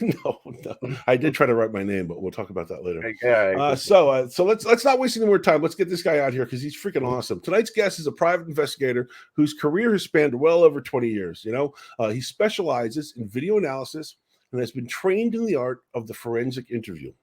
No, I did try to write my name, but we'll talk about that later. Yeah. So let's not waste any more time. Let's get this guy out here because he's freaking awesome. Tonight's guest is a private investigator whose career has spanned well over 20 years. He specializes in video analysis and has been trained in the art of the forensic interview.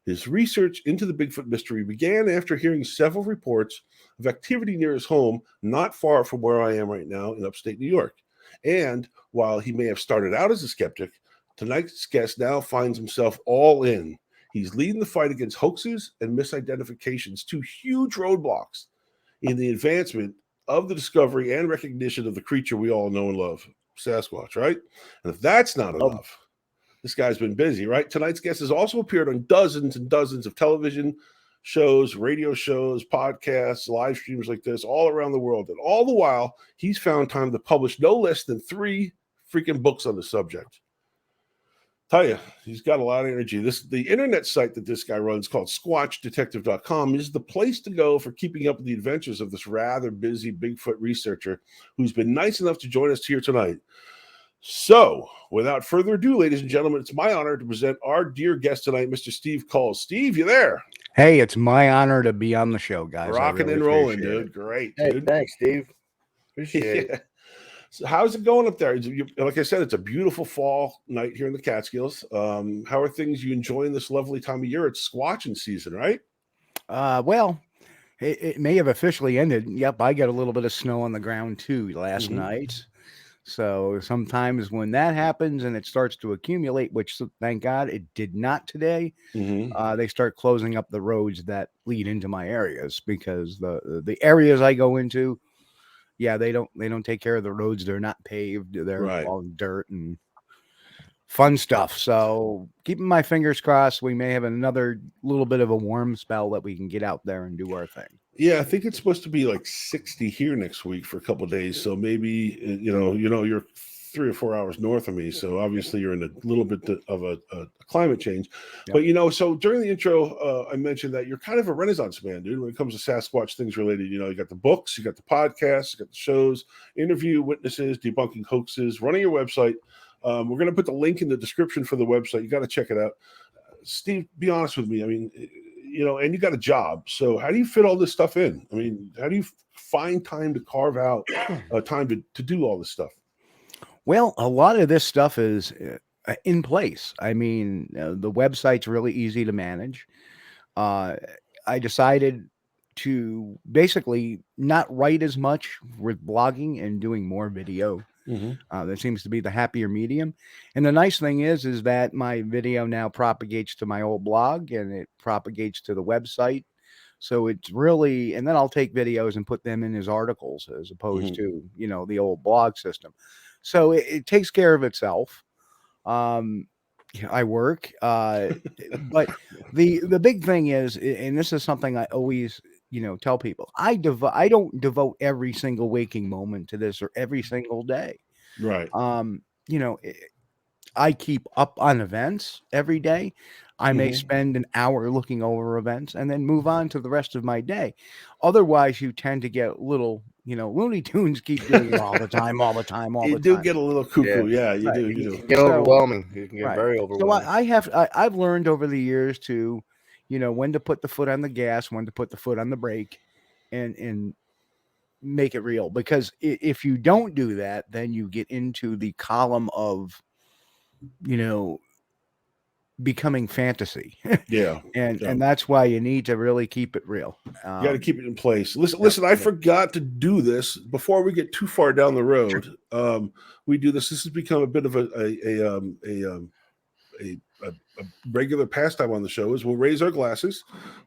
His research into the Bigfoot mystery began after hearing several reports of activity near his home, not far from where I am right now in upstate New York. And while he may have started out as a skeptic, tonight's guest now finds himself all in. He's leading the fight against hoaxes and misidentifications, two huge roadblocks in the advancement of the discovery and recognition of the creature we all know and love, Sasquatch, right? And if that's not enough, this guy's been busy, right? Tonight's guest has also appeared on dozens and dozens of television shows, radio shows, podcasts, live streams like this all around the world. And all the while, he's found time to publish no less than 3 freaking books on the subject. Tell you, he's got a lot of energy. The internet site that this guy runs, called SquatchDetective.com, is the place to go for keeping up with the adventures of this rather busy Bigfoot researcher who's been nice enough to join us here tonight. So, without further ado, ladies and gentlemen, it's my honor to present our dear guest tonight, Mr. Steve Kulls. Steve, you there? Hey, it's my honor to be on the show, guys. Rocking really and rolling, dude. Great, dude. Thanks, Steve. Appreciate it. So how's it going up there? Like I said, it's a beautiful fall night here in the Catskills. How are things? You enjoying this lovely time of year? It's squatching season, right? Well, it may have officially ended. Yep, I got a little bit of snow on the ground too last night. So sometimes when that happens and it starts to accumulate, which thank God it did not today, they start closing up the roads that lead into my areas, because the areas I go into, yeah, they don't take care of the roads. They're not paved. They're all dirt and fun stuff. So keeping my fingers crossed, we may have another little bit of a warm spell that we can get out there and do our thing. Yeah, I think it's supposed to be like 60 here next week for a couple of days. So maybe, you're 3 or 4 hours north of me. So obviously you're in a little bit of a climate change. Yep. But, so during the intro, I mentioned that you're kind of a Renaissance man, dude, when it comes to Sasquatch things related. You got the books, you got the podcasts, you got the shows, interview witnesses, debunking hoaxes, running your website. We're going to put the link in the description for the website. You got to check it out. Steve, be honest with me. I mean, and you got a job. So how do you fit all this stuff in? I mean, how do you find time to carve out time to do all this stuff? Well, a lot of this stuff is in place. I mean, the website's really easy to manage. I decided to basically not write as much with blogging and doing more video. That seems to be the happier medium. And the nice thing is that my video now propagates to my old blog and it propagates to the website. So it's really, and then I'll take videos and put them in as articles as opposed to, the old blog system. So it takes care of itself. I work, but the big thing is, and this is something I always, tell people, I don't devote every single waking moment to this or every single day. Right. I keep up on events every day. I may spend an hour looking over events and then move on to the rest of my day. Otherwise, you tend to get little, Looney Tunes keep doing it all the time. You do get a little cuckoo. Yeah, you do. You do. Get overwhelming. You can get very overwhelming. So I've learned over the years to, when to put the foot on the gas, when to put the foot on the brake, and make it real. Because if you don't do that, then you get into the column of, becoming fantasy. And that's why you need to really keep it real. You got to keep it in place. Listen, I forgot to do this before we get too far down the road. We do this. This has become a bit of a regular pastime on the show. Is we'll raise our glasses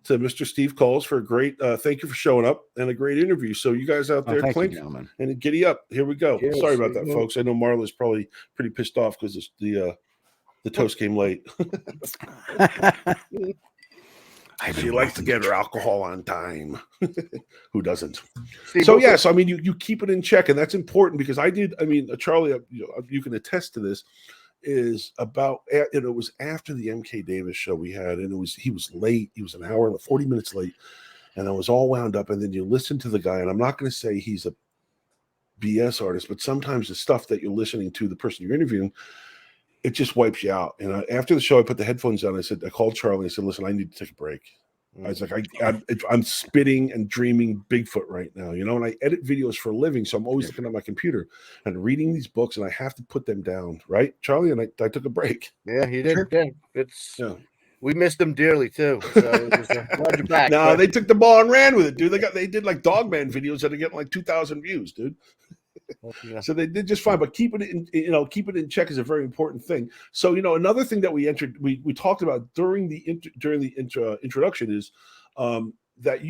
to Mr. Steve Kulls for a great thank you for showing up and a great interview. So you guys out there, clink and giddy up. Here we go. Cheers. Sorry about that, folks. I know Marla's probably pretty pissed off because the toast came late. She likes to get her alcohol on time. Who doesn't? So I mean, you keep it in check, and that's important because Charlie, you can attest to this. Is about it was after the MK Davis show we had, and he was late. He was an hour and 40 minutes late, and I was all wound up. And then you listen to the guy, and I'm not going to say he's a BS artist, but sometimes the stuff that you're listening to, the person you're interviewing, it just wipes you out. And after the show, I put the headphones on. I called Charlie. I said, listen, I need to take a break. I was like, I'm spitting and dreaming Bigfoot right now, you know, and I edit videos for a living. So I'm always looking at my computer and reading these books, and I have to put them down. Right, Charlie? And I took a break. Yeah, he did. Yeah. We missed them dearly too. So it was glad you're back. No, they took the ball and ran with it, dude. They did like Dogman videos that are getting like 2,000 views, dude. Yeah. So they did just fine, but keep it in check is a very important thing. So, another thing that we talked about during the introduction is that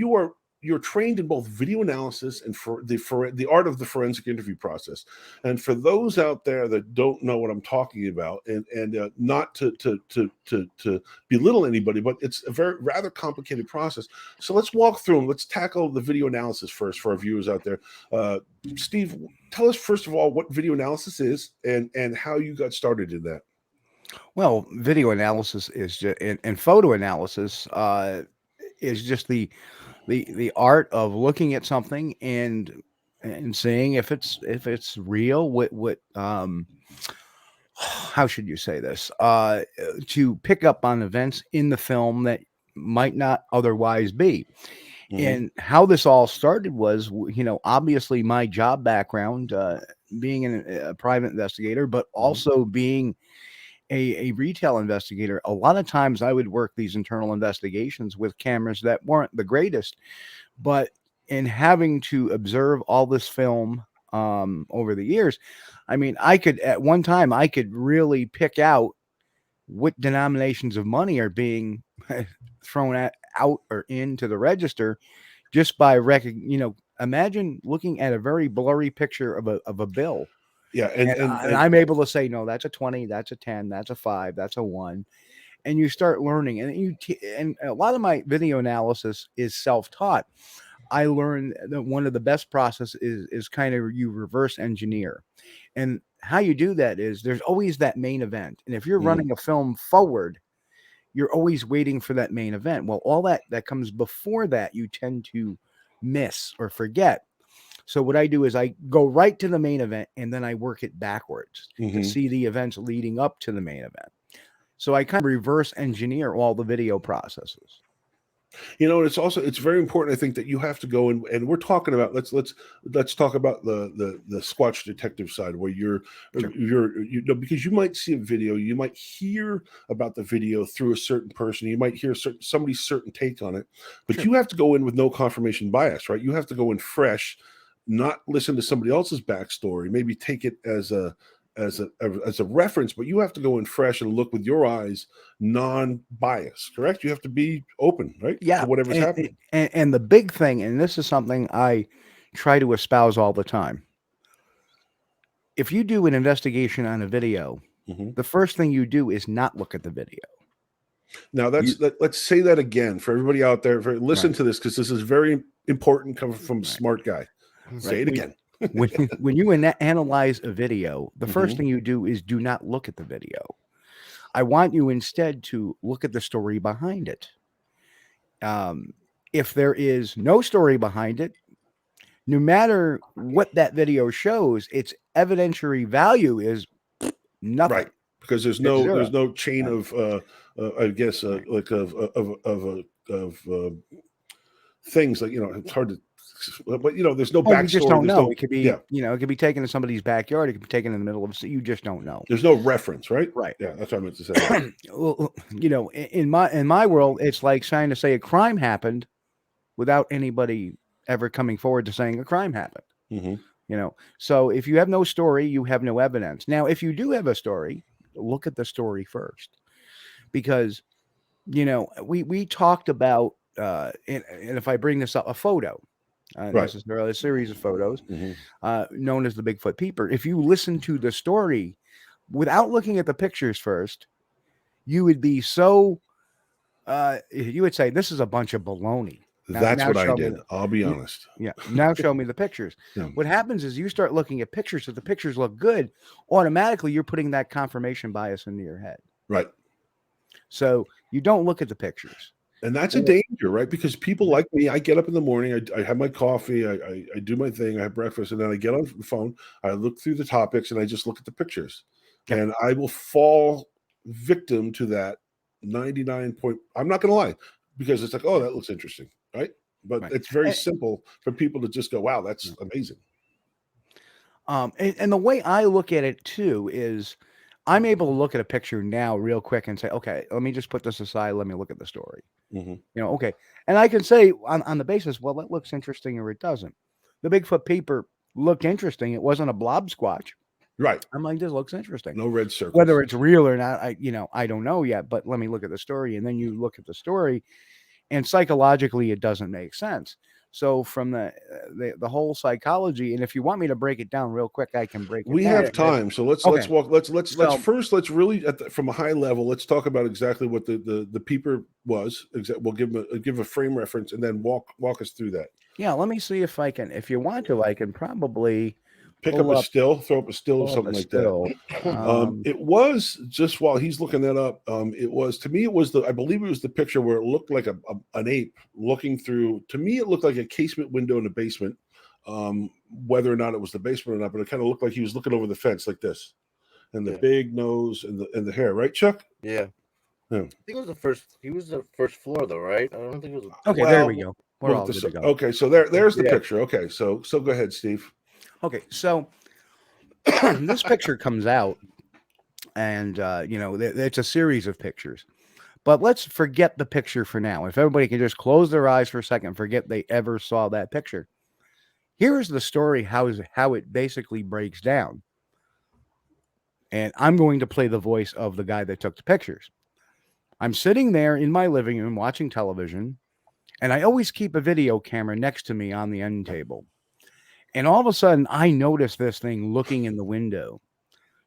you're trained in both video analysis and for the art of the forensic interview process. And for those out there that don't know what I'm talking about, and not to belittle anybody, but it's a rather complicated process. So let's walk through them. Let's tackle the video analysis first for our viewers out there. Steve, tell us first of all what video analysis is and how you got started in that. Well, video analysis is just, and photo analysis is just the art of looking at something and seeing if it's real. What how should you say this? To pick up on events in the film that might not otherwise be. Mm-hmm. And how this all started was, obviously my job background, being a private investigator, but also being a retail investigator. A lot of times I would work these internal investigations with cameras that weren't the greatest, but in having to observe all this film over the years, I mean, at one time I could really pick out what denominations of money are being thrown out or into the register just by imagine looking at a very blurry picture of a bill. Yeah, and I'm able to say, no, that's a 20, that's a 10, that's a 5, that's a 1, and you start learning. And a lot of my video analysis is self-taught. I learned that one of the best processes is kind of you reverse engineer, and how you do that is there's always that main event, and if you're running a film forward, you're always waiting for that main event. Well, all that comes before that, you tend to miss or forget. So what I do is I go right to the main event and then I work it backwards to see the events leading up to the main event. So I kind of reverse engineer all the video processes. It's very important, I think, that you have to go and we're talking about let's talk about the SquatchDetective side where you're because you might see a video, you might hear about the video through a certain person, you might hear somebody's certain take on it, but you have to go in with no confirmation bias, right? You have to go in fresh, not listen to somebody else's backstory, maybe take it as a reference, but you have to go in fresh and look with your eyes, non-biased, correct? You have to be open, right? Yeah. To whatever's happening. And the big thing, and this is something I try to espouse all the time. If you do an investigation on a video, the first thing you do is not look at the video. Now let's say that again for everybody out there. Listen to this, because this is very important coming from a smart guy. Say it again. when you analyze a video, the first thing you do is do not look at the video. I want you instead to look at the story behind it. If there is no story behind it, no matter what that video shows, its evidentiary value is nothing. Right. Because there's no chain of things like, it's hard to. But there's no backstory. You just don't know. It could be, it could be taken to somebody's backyard. It could be taken in the middle of. You just don't know. There's no reference, right? Right. Yeah, that's what I meant to say. Well, in my world, it's like trying to say a crime happened without anybody ever coming forward to saying a crime happened. So if you have no story, you have no evidence. Now, if you do have a story, look at the story first, because we talked about and if I bring this up, a photo. Necessarily a series of photos known as the Bigfoot Peeper. If you listen to the story without looking at the pictures first, you would be you would say, this is a bunch of baloney. That's what I did. I'll be honest. Yeah. Now show me the pictures. Yeah. What happens is you start looking at pictures. If the pictures look good, automatically you're putting that confirmation bias into your head. Right. So you don't look at the pictures. And that's a danger, right? Because people like me, I get up in the morning, I have my coffee, I do my thing, I have breakfast, and then I get on the phone, I look through the topics, and I just look at the pictures. Yep. And I will fall victim to that 99 point. I'm not going to lie, because it's like, oh, that looks interesting, right? But Right. it's very And- simple for people to just go, wow, that's amazing. And the way I look at it too is I'm able to look at a picture now real quick and say, okay, let me just put this aside. Let me look at the story. Mhm. Okay. And I can say on the basis, well, that looks interesting or it doesn't. The Bigfoot peeper looked interesting. It wasn't a blob squatch. Right. I'm like, this looks interesting. No red circles. Whether it's real or not, I don't know yet, but let me look at the story. And then you look at the story and psychologically it doesn't make sense. So from the whole psychology, and if you want me to break it down real quick, I can break it We down. have time, so let's Okay. walk. Let's So- first let's really from a high level. Let's talk about exactly what the peeper was. We'll give a frame reference and then walk us through that. Yeah, let me see if I can. If you want to, I can probably Pick pull up a still, throw up a still, pull up something a like still. that. It was just while he's looking that up. It was, to me, it was I believe it was the picture where it looked like an ape looking through. To me, it looked like a casement window in the basement. Whether or not it was the basement or not, but it kind of looked like he was looking over the fence like this, and the big nose and the hair, right, Chuck? Yeah. Yeah. I think it was the first. He was the first floor, though, right? I don't think it was. Okay, there we go. We're Look all at good this. to go. Okay, so there's the Yeah. picture. Okay, so go ahead, Steve. Okay, so this picture comes out, and it's a series of pictures. But let's forget the picture for now. If everybody can just close their eyes for a second, forget they ever saw that picture. Here is the story, how it basically breaks down. And I'm going to play the voice of the guy that took the pictures. I'm sitting there in my living room watching television, and I always keep a video camera next to me on the end table. And all of a sudden, I notice this thing looking in the window.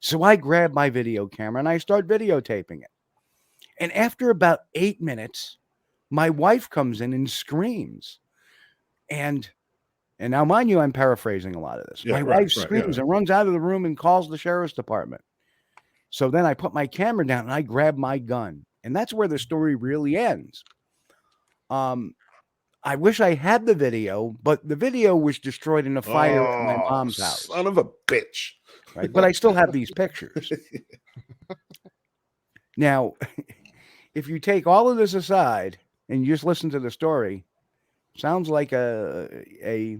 So I grab my video camera and I start videotaping it. And after about 8 minutes, my wife comes in and screams. And now, mind you, I'm paraphrasing a lot of this. Yeah, My right, wife screams yeah. and runs out of the room and calls the sheriff's department. So then I put my camera down and I grab my gun. And that's where the story really ends. I wish I had the video, but the video was destroyed in a fire at my mom's house. Son of a bitch. Right? But I still have these pictures. Now, if you take all of this aside and you just listen to the story, sounds like a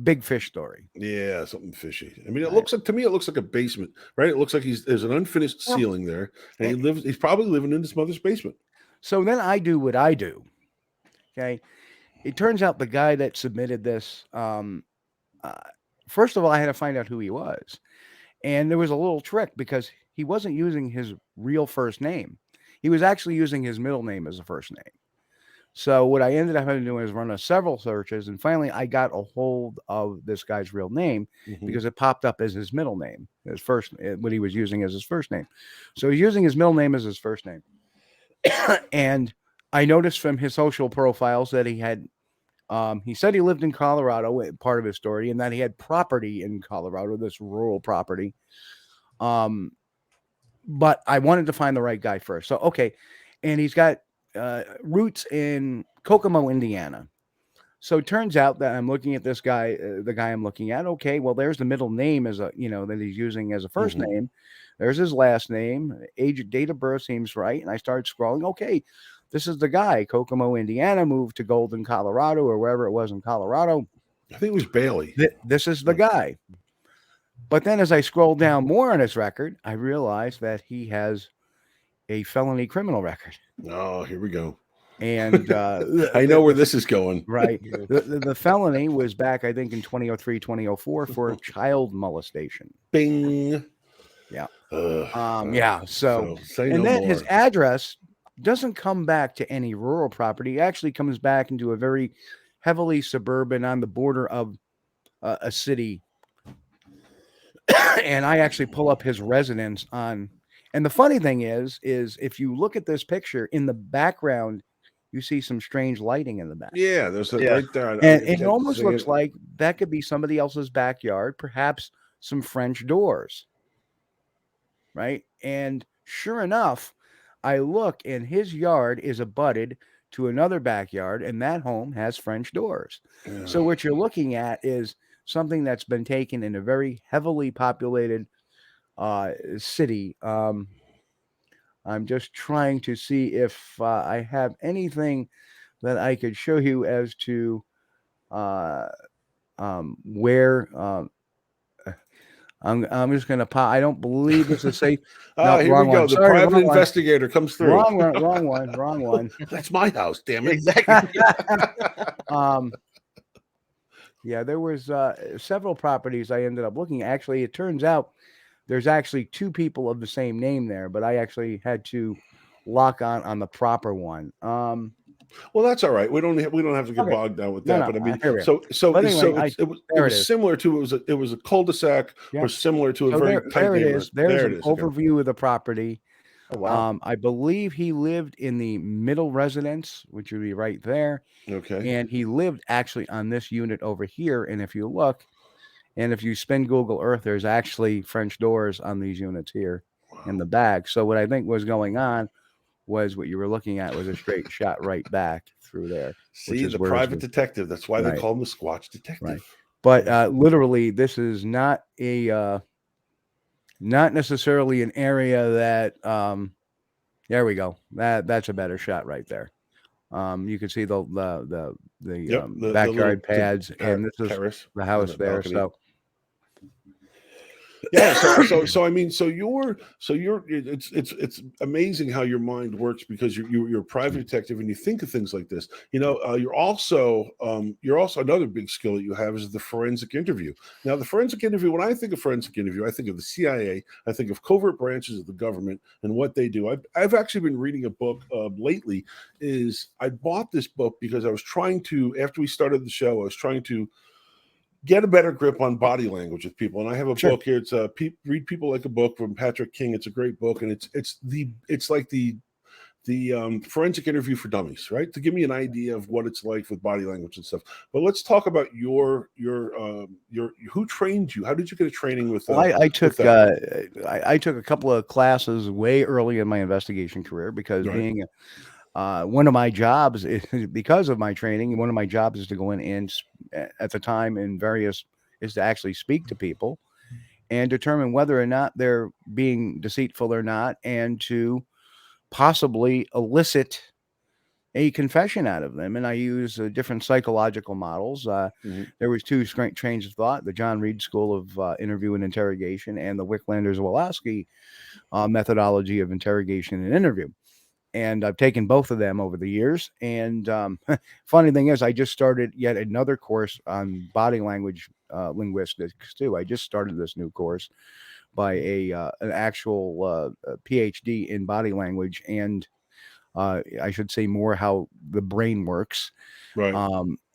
big fish story. Yeah, something fishy. I mean, it looks like, to me, it looks like a basement, right? It looks like there's an unfinished ceiling there, and he's probably living in his mother's basement. So then I do what I do. Okay. It turns out the guy that submitted this, first of all, I had to find out who he was. And there was a little trick because he wasn't using his real first name. He was actually using his middle name as a first name. So what I ended up having to do is run several searches, and finally I got a hold of this guy's real name because it popped up as his middle name, his first, what he was using as his first name. So he's using his middle name as his first name. And I noticed from his social profiles that he had, he said he lived in Colorado, part of his story, and that he had property in Colorado, this rural property. But I wanted to find the right guy first. So, okay. And he's got roots in Kokomo, Indiana. So it turns out that I'm looking at this guy, the guy I'm looking at. Okay, well, there's the middle name as that he's using as a first name. There's his last name, date of birth seems right. And I started scrolling. Okay, this is the guy, Kokomo, Indiana, moved to Golden, Colorado, or wherever it was in Colorado. I think it was Bailey. This is the guy. But then as I scroll down more on his record, I realized that he has a felony criminal record. Oh, here we go. And I know where this is going. Right. The felony was back, I think, in 2003, 2004 for child molestation. Bing. Yeah. Yeah. So say and no then more. his address doesn't come back to any rural property. It actually comes back into a very heavily suburban on the border of a city. And I actually pull up his residence on. And the funny thing is if you look at this picture in the background, you see some strange lighting in the back. Yeah, there's right there. And it almost looks like that could be somebody else's backyard, perhaps some French doors. Right. And sure enough, I look and his yard is abutted to another backyard, and that home has French doors. Yeah. So what you're looking at is something that's been taken in a very heavily populated city. I'm just trying to see if I have anything that I could show you as to where. I'm just gonna pop. I don't believe it's a safe. No, Here we wrong go. one. The Sorry, private wrong one. investigator comes through. Wrong one. Wrong one. Wrong one. That's my house, damn it. Exactly. Yeah, there was several properties I ended up looking at. Actually, it turns out there's actually two people of the same name there, but I actually had to lock on the proper one. Well, that's all right. We don't have to get Okay. bogged down with No, that. no, But I mean, here we are. so But anyway, it there was it is. similar to it was a cul-de-sac Yeah. or similar to a So very tight there it neighborhood. is. There's There an it is. Okay. overview of the property. Oh, wow. I believe he lived in the middle residence, which would be right there. Okay. And he lived actually on this unit over here. And if you look, and if you spin Google Earth, there's actually French doors on these units here in the back. So what I think was going on was what you were looking at was a straight shot right back through there. See, is the where private detective. That's why they Right. call him the SquatchDetective. Right. But literally, this is not a not necessarily an area that there we go. That's a better shot right there. You can see the backyard pads, and this is terrace, the house the there. balcony. So Yeah, so I mean, so you're it's amazing how your mind works because you're a private detective and you think of things like this. You know, you're also another big skill that you have is the forensic interview. Now, the forensic interview. When I think of forensic interview, I think of the CIA. I think of covert branches of the government and what they do. I've actually been reading a book lately. I bought this book because I was trying to, after we started the show, I was trying to get a better grip on body language with people. And I have a book here. It's Read People Like a Book from Patrick King. It's a great book, and it's like the forensic interview for dummies, right? To give me an idea of what it's like with body language and stuff. But let's talk about your who trained you? How did you get a training with? Well, I took I took a couple of classes way early in my investigation career because being one of my jobs because of my training, one of my jobs is to go in and at the time is to actually speak to people and determine whether or not they're being deceitful or not, and to possibly elicit a confession out of them. And I use different psychological models. There was two trains of thought: the John Reed School of Interview and Interrogation, and the Wicklanders-Woloski methodology of interrogation and interview. And I've taken both of them over the years. And funny thing is, I just started yet another course on body language linguistics too. I just started this new course by an actual PhD in body language, and I should say more how the brain works. Right.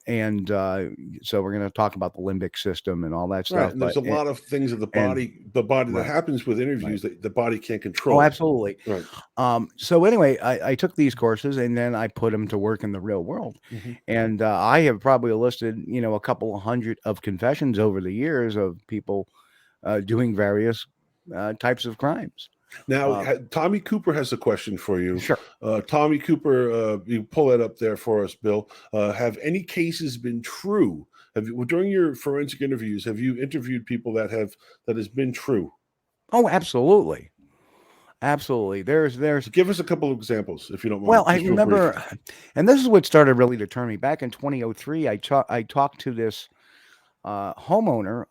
So we're going to talk about the limbic system and all that stuff. Right. And there's a lot of things of the body that happens with interviews that the body can't control. Oh, absolutely. Right. So anyway, I took these courses and then I put them to work in the real world. And I have probably listed, a couple of hundred of confessions over the years of people doing various types of crimes. Now, Tommy Cooper has a question for you. Sure. Tommy Cooper, you pull that up there for us, Bill. Have any cases been true? During your forensic interviews, have you interviewed people that has been true? Oh, absolutely. Absolutely. There's give us a couple of examples if you don't mind. Well, I remember, and this is what started really to turn me back in 2003. I talked to this homeowner.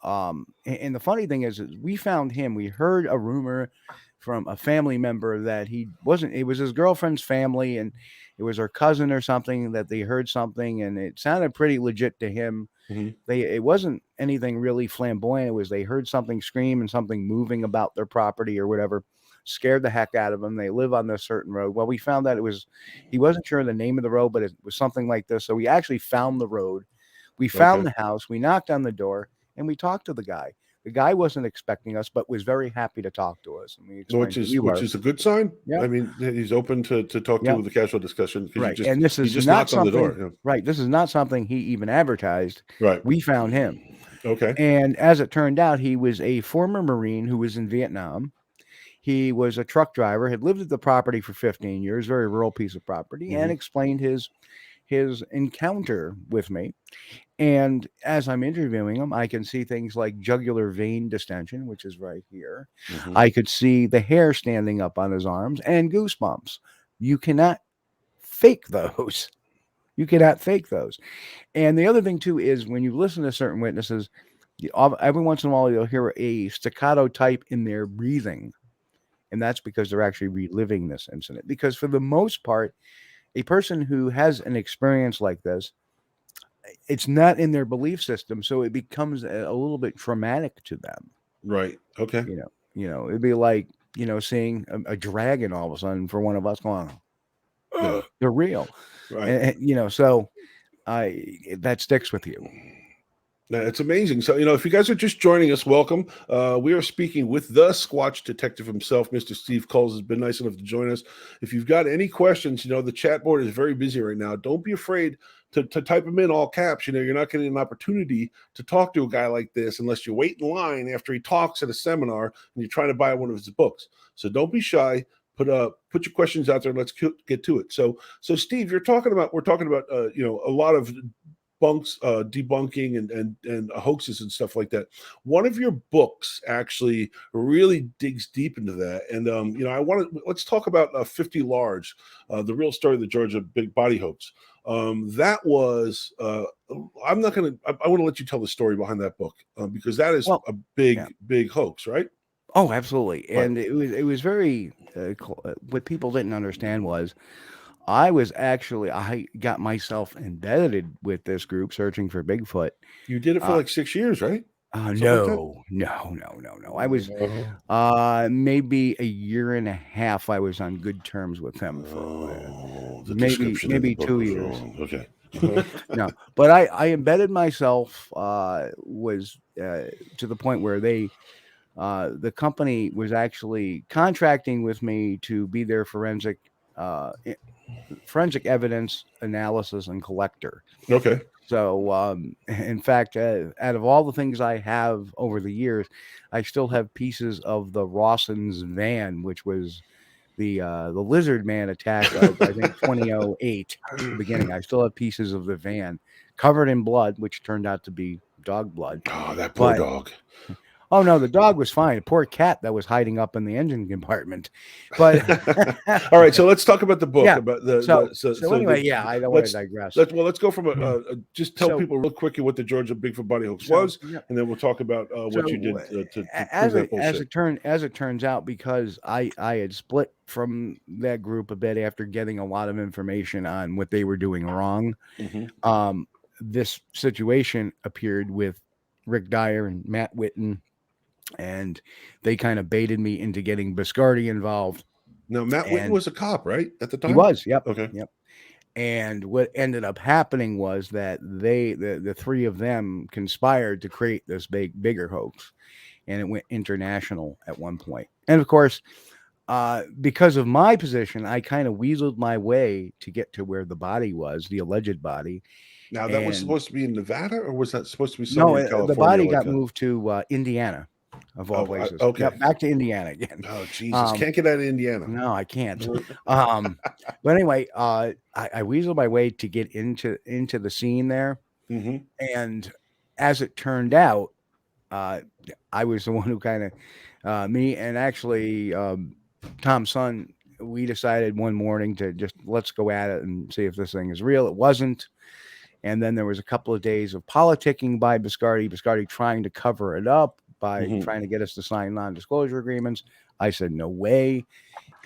And the funny thing is we found him. We heard a rumor from a family member that it was his girlfriend's family, and it was her cousin or something, that they heard something, and it sounded pretty legit to him. It wasn't anything really flamboyant. It was they heard something scream and something moving about their property or whatever. Scared the heck out of them. They live on this certain road. Well, we found that he wasn't sure the name of the road, but it was something like this. So we actually found the road. We found the house. We knocked on the door and we talked to the guy. The guy wasn't expecting us, but was very happy to talk to us. And we which is a good sign. Yeah. I mean, he's open to talk to with a casual discussion. Right. And this is just not knocked on the something, door. Right. This is not something he even advertised. Right. We found him. Okay. And as it turned out, he was a former Marine who was in Vietnam. He was a truck driver, had lived at the property for 15 years, very rural piece of property, and explained his his encounter with me. And as I'm interviewing him, I can see things like jugular vein distension, which is right here. Mhm. I could see the hair standing up on his arms and goosebumps. You cannot fake those. You cannot fake those. And the other thing, too, is when you listen to certain witnesses, every once in a while you'll hear a staccato type in their breathing. And that's because they're actually reliving this incident. Because for the most part, a person who has an experience like this, it's not in their belief system, so it becomes a little bit traumatic to them. Right. Okay. It'd be like seeing a dragon all of a sudden for one of us going, Yeah. they're real, Right. and so that sticks with you. It's amazing. So, if you guys are just joining us, welcome. We are speaking with the Squatch Detective himself, Mr. Steve Kulls, has been nice enough to join us. If you've got any questions, the chat board is very busy right now. Don't be afraid to type them in all caps. You're not getting an opportunity to talk to a guy like this unless you wait in line after he talks at a seminar and you're trying to buy one of his books. So don't be shy. Put your questions out there and let's get to it. So Steve, we're talking about a lot of debunking and hoaxes and stuff like that. One of your books actually really digs deep into that, and let's talk about 50 Large, the real story of the Georgia big body hoax. That was I want to let you tell the story behind that book, because that is a big hoax, right? Oh, absolutely. Right. And it was very what people didn't understand was I got myself embedded with this group searching for Bigfoot. You did it for like 6 years, right? No. I was maybe a year and a half. I was on good terms with them for maybe 2 years. Okay. No, but I embedded myself was to the point where the company was actually contracting with me to be their forensic evidence analysis and collector. Okay. So, in fact, out of all the things I have over the years, I still have pieces of the Rawson's van, which was the lizard man attack of, I think, 2008, the beginning. I still have pieces of the van covered in blood, which turned out to be dog blood. Oh, that poor dog. Oh no, the dog was fine. A poor cat that was hiding up in the engine compartment. But all right, so let's talk about the book. Yeah. About Anyway, I don't want to digress. Let's go from just tell people real quickly what the Georgia Bigfoot body hoax was, and then we'll talk about what you did to prove that bullshit. As it turns out, because I had split from that group a bit after getting a lot of information on what they were doing wrong. Mm-hmm. This situation appeared with Rick Dyer and Matt Whitten, and they kind of baited me into getting Biscardi involved. Now, Matt Whitten was a cop, right? At the time? He was, yep. Okay. Yep. And what ended up happening was that the three of them conspired to create this bigger hoax, and it went international at one point. And of course, because of my position, I kind of weaseled my way to get to where the body was, the alleged body. Now, that was supposed to be in Nevada, or was that supposed to be somewhere in California? The body got moved to Indiana, of all places. Okay. Yep, back to Indiana again. Oh, Jesus. Can't get out of Indiana. No, I can't. But anyway, I weaseled my way to get into the scene there. Mm-hmm. And as it turned out, I was the one who kind of, me and actually Tom's son, we decided one morning to just let's go at it and see if this thing is real. It wasn't. And then there was a couple of days of politicking by Biscardi trying to cover it up by trying to get us to sign non-disclosure agreements. I said, no way.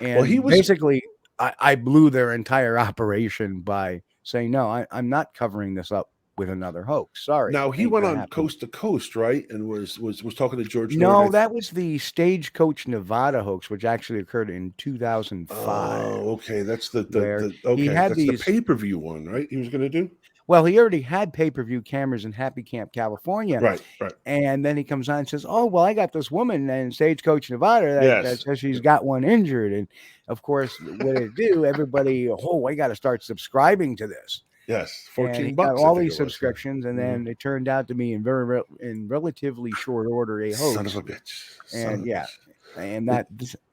And basically, I blew their entire operation by saying, no, I'm not covering this up with another hoax. Sorry. Now, he went on Coast to Coast, right? And was talking to George No, that was the Stagecoach Nevada hoax, which actually occurred in 2005. Oh, okay. That's the pay-per-view one, right? He was going to do? Well, he already had pay-per-view cameras in Happy Camp, California. Right. And then he comes on and says, oh, well, I got this woman in Stagecoach, Nevada that says she's got one injured. And, of course, what did it do? Everybody, I got to start subscribing to this. Yes, $14. Got all these subscriptions, and then it turned out to be in relatively short order a hoax. Son of a bitch. and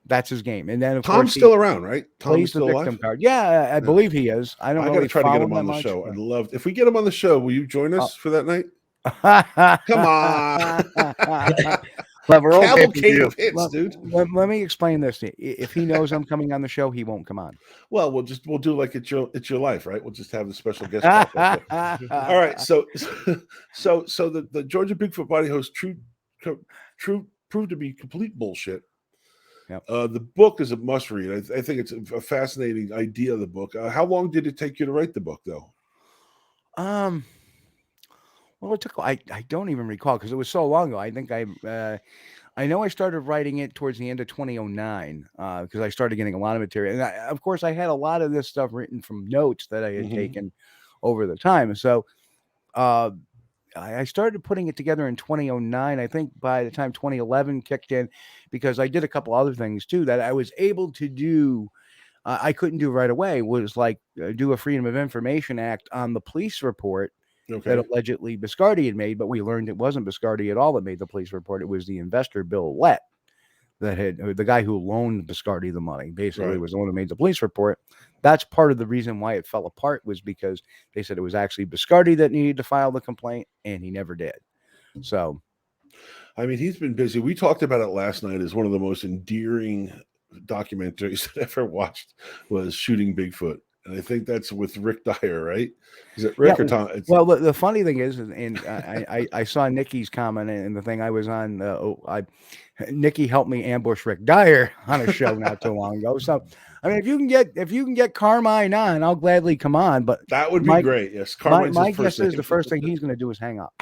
that's his game. And then of Tom's course still around, right? Tom plays is the still victim alive. card. Yeah, I believe he is. I don't I got to really try to get follow him on the much. show. I'd love if we get him on the show. Will you join us for that night? Come on. But we're all Cavalcade of hits, dude. Let me explain this. If he knows I'm coming on the show, he won't come on. Well, we'll do like it's your life, right? We'll just have the special guest pop up there. All right, so the Georgia Bigfoot body host true proved to be complete bullshit. Yep. The book is a must read. I think it's a fascinating idea of the book. How long did it take you to write the book, though? Well, it took. I don't even recall because it was so long ago. I think I know I started writing it towards the end of 2009 because I started getting a lot of material, and of course I had a lot of this stuff written from notes that I had taken over the time. So I started putting it together in 2009. I think by the time 2011 kicked in, because I did a couple other things too that I was able to do. I couldn't do right away. Was like do a Freedom of Information Act on the police report. Okay. That allegedly Biscardi had made, but we learned it wasn't Biscardi at all that made the police report. It was the investor, Bill Lett, that had the guy who loaned Biscardi the money, basically was the one who made the police report. That's part of the reason why it fell apart was because they said it was actually Biscardi that needed to file the complaint, and he never did. So, I mean, he's been busy. We talked about it last night as one of the most endearing documentaries that I ever watched was Shooting Bigfoot. And I think that's with Rick Dyer, right? Is it Rick or Tom? Well, the funny thing is, and I saw Nikki's comment and the thing I was on. Nikki helped me ambush Rick Dyer on a show not too long ago. So, I mean, if you can get Carmine on, I'll gladly come on. But that would be great. Yes, Carmine's my his first guess is name. the first thing he's going to do is hang up.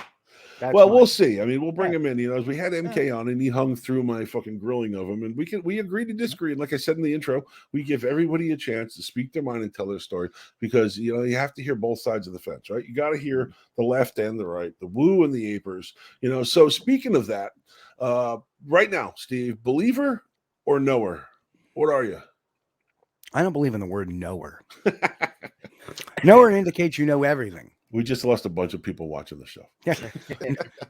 We'll see. I mean, we'll bring him in. You know, as we had MK on, and he hung through my fucking grilling of him, and we agree to disagree. And like I said in the intro, we give everybody a chance to speak their mind and tell their story because you know you have to hear both sides of the fence, right? You got to hear the left and the right, the woo and the apers. You know. So speaking of that, right now, Steve, believer or knower? What are you? I don't believe in the word knower. Knower indicates you know everything. We just lost a bunch of people watching the show.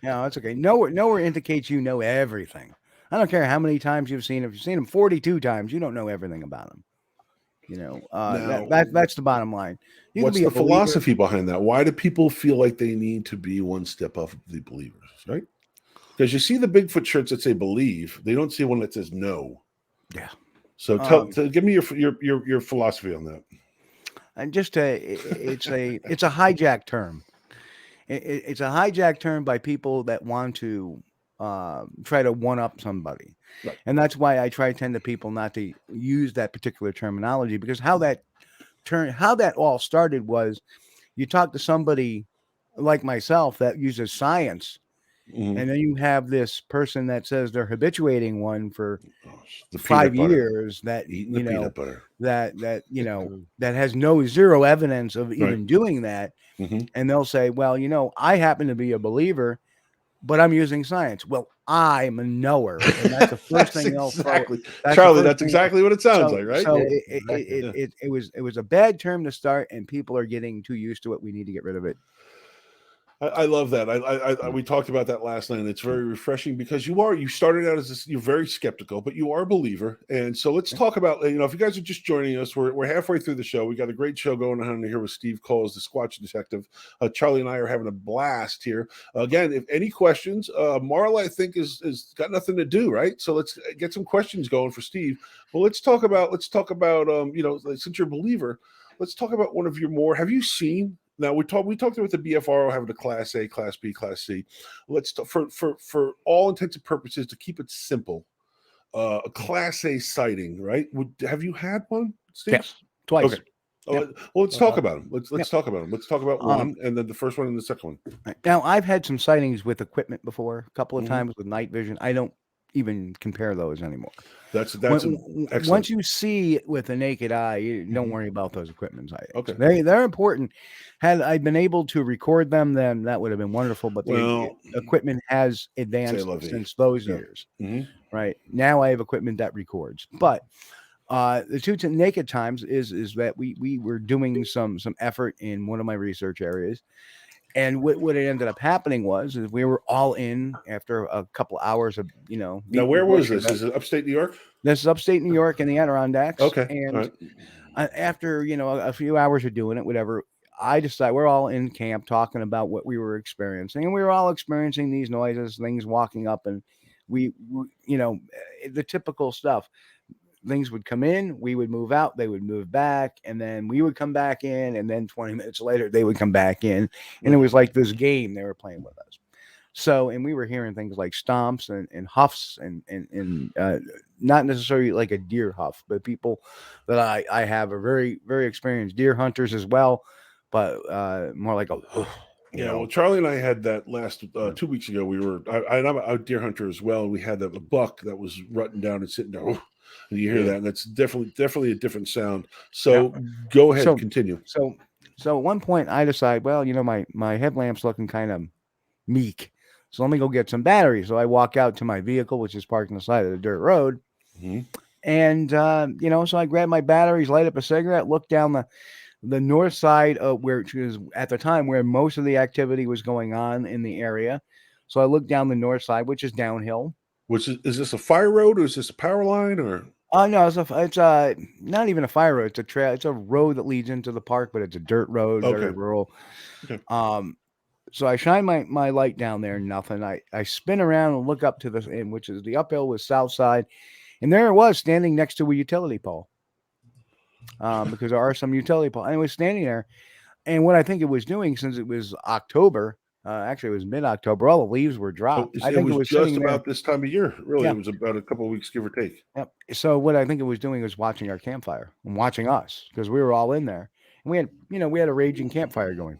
No, that's okay. Knower indicates you know everything. I don't care how many times you've seen him. If you've seen him 42 times, you don't know everything about him. You know, that's the bottom line. What's the philosophy behind that? Why do people feel like they need to be one step off the believers, right? Because you see the Bigfoot shirts that say believe, they don't see one that says no. Yeah. So give me your philosophy on that. And it's a hijack term. It's a hijack term by people that want to try to one up somebody, right. And that's why I try to tend to people not to use that particular terminology because how that all started was you talk to somebody like myself that uses science. Mm-hmm. And then you have this person that says they're habituating one for 5 years that you know that has zero evidence of even doing that. Mm-hmm. And they'll say, well, you know, I happen to be a believer, but I'm using science. Well, I'm a knower, and that's the first thing they'll exactly. Charlie, that's exactly what it sounds like, right? So it was a bad term to start, and people are getting too used to it. We need to get rid of it. I love that. We talked about that last night, and it's very refreshing because you started out as you're very skeptical, but you are a believer. And so let's talk about, you know, if you guys are just joining us, we're halfway through the show. We got a great show going on here with Steve Kulls, the SquatchDetective. Charlie and I are having a blast here. Again, if any questions, Marla, I think is got nothing to do, right? So let's get some questions going for Steve. Well, let's talk about you know, since you're a believer, let's talk about one of your more. Have you seen? Now we talked about the BFRO having a Class A, Class B, Class C. Let's for all intents and purposes to keep it simple, a Class A sighting, right? Have you had one, Steve? Yes, twice. Okay. Yep. Well, let's talk about them. Let's talk about them. Let's talk about one, and then the first one and the second one. Now, I've had some sightings with equipment before, a couple of times with night vision. I don't even compare those anymore. That's once you see it with the naked eye, you don't worry about those equipment sightings. Okay, they're important. Had I been able to record them, then that would have been wonderful. But the equipment has advanced since those years. Mm-hmm. Right now, I have equipment that records. But the two naked times is that we were doing some effort in one of my research areas, And what it ended up happening was is we were all in after a couple hours of Now, beating where the was bush. this? Is it upstate New York? This is upstate New York in the Adirondacks. Okay. All And right. after a few hours of doing it, whatever, I decided we're all in camp talking about what we were experiencing, and we were all experiencing these noises, things walking up, and the typical stuff. Things would come in, we would move out, they would move back, and then we would come back in, and then 20 minutes later they would come back in, and it was like this game they were playing with us. So, and we were hearing things like stomps and huffs and not necessarily like a deer huff, but people that I have are very, very experienced deer hunters as well, but more like a Yeah, well, Charlie and I had that last 2 weeks ago. I'm a deer hunter as well. And we had a buck that was rutting down and sitting there, and you hear that, and that's definitely a different sound. So go ahead, continue. So at one point I decide, well, my headlamp's looking kind of meek, so let me go get some batteries. So I walk out to my vehicle, which is parked on the side of the dirt road, and so I grab my batteries, light up a cigarette, look down the north side of which is at the time where most of the activity was going on in the area. So I look down the north side, which is downhill. Which is this a fire road, or is this a power line, or? No, it's not even a fire road. It's a trail. It's a road that leads into the park, but it's a dirt road, very rural. Okay. So I shine my light down there, nothing. I spin around and look up to the end, which is the uphill with south side, and there it was standing next to a utility pole. Because there are some utility poles. And it was standing there. And what I think it was doing, since it was October, actually it was mid-October, all the leaves were dropped. I think it was just about this time of year. Really, Yeah. It was about a couple of weeks, give or take. Yep. So what I think it was doing was watching our campfire and watching us, because we were all in there. And we had a raging campfire going.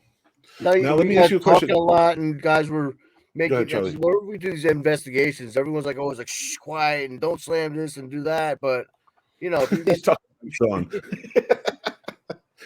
Now let me ask you a question. Talking a lot, and guys were making. Go ahead, Charlie. Whenever we do these investigations, everyone's like always like, shh, quiet, and don't slam this and do that. But Sean.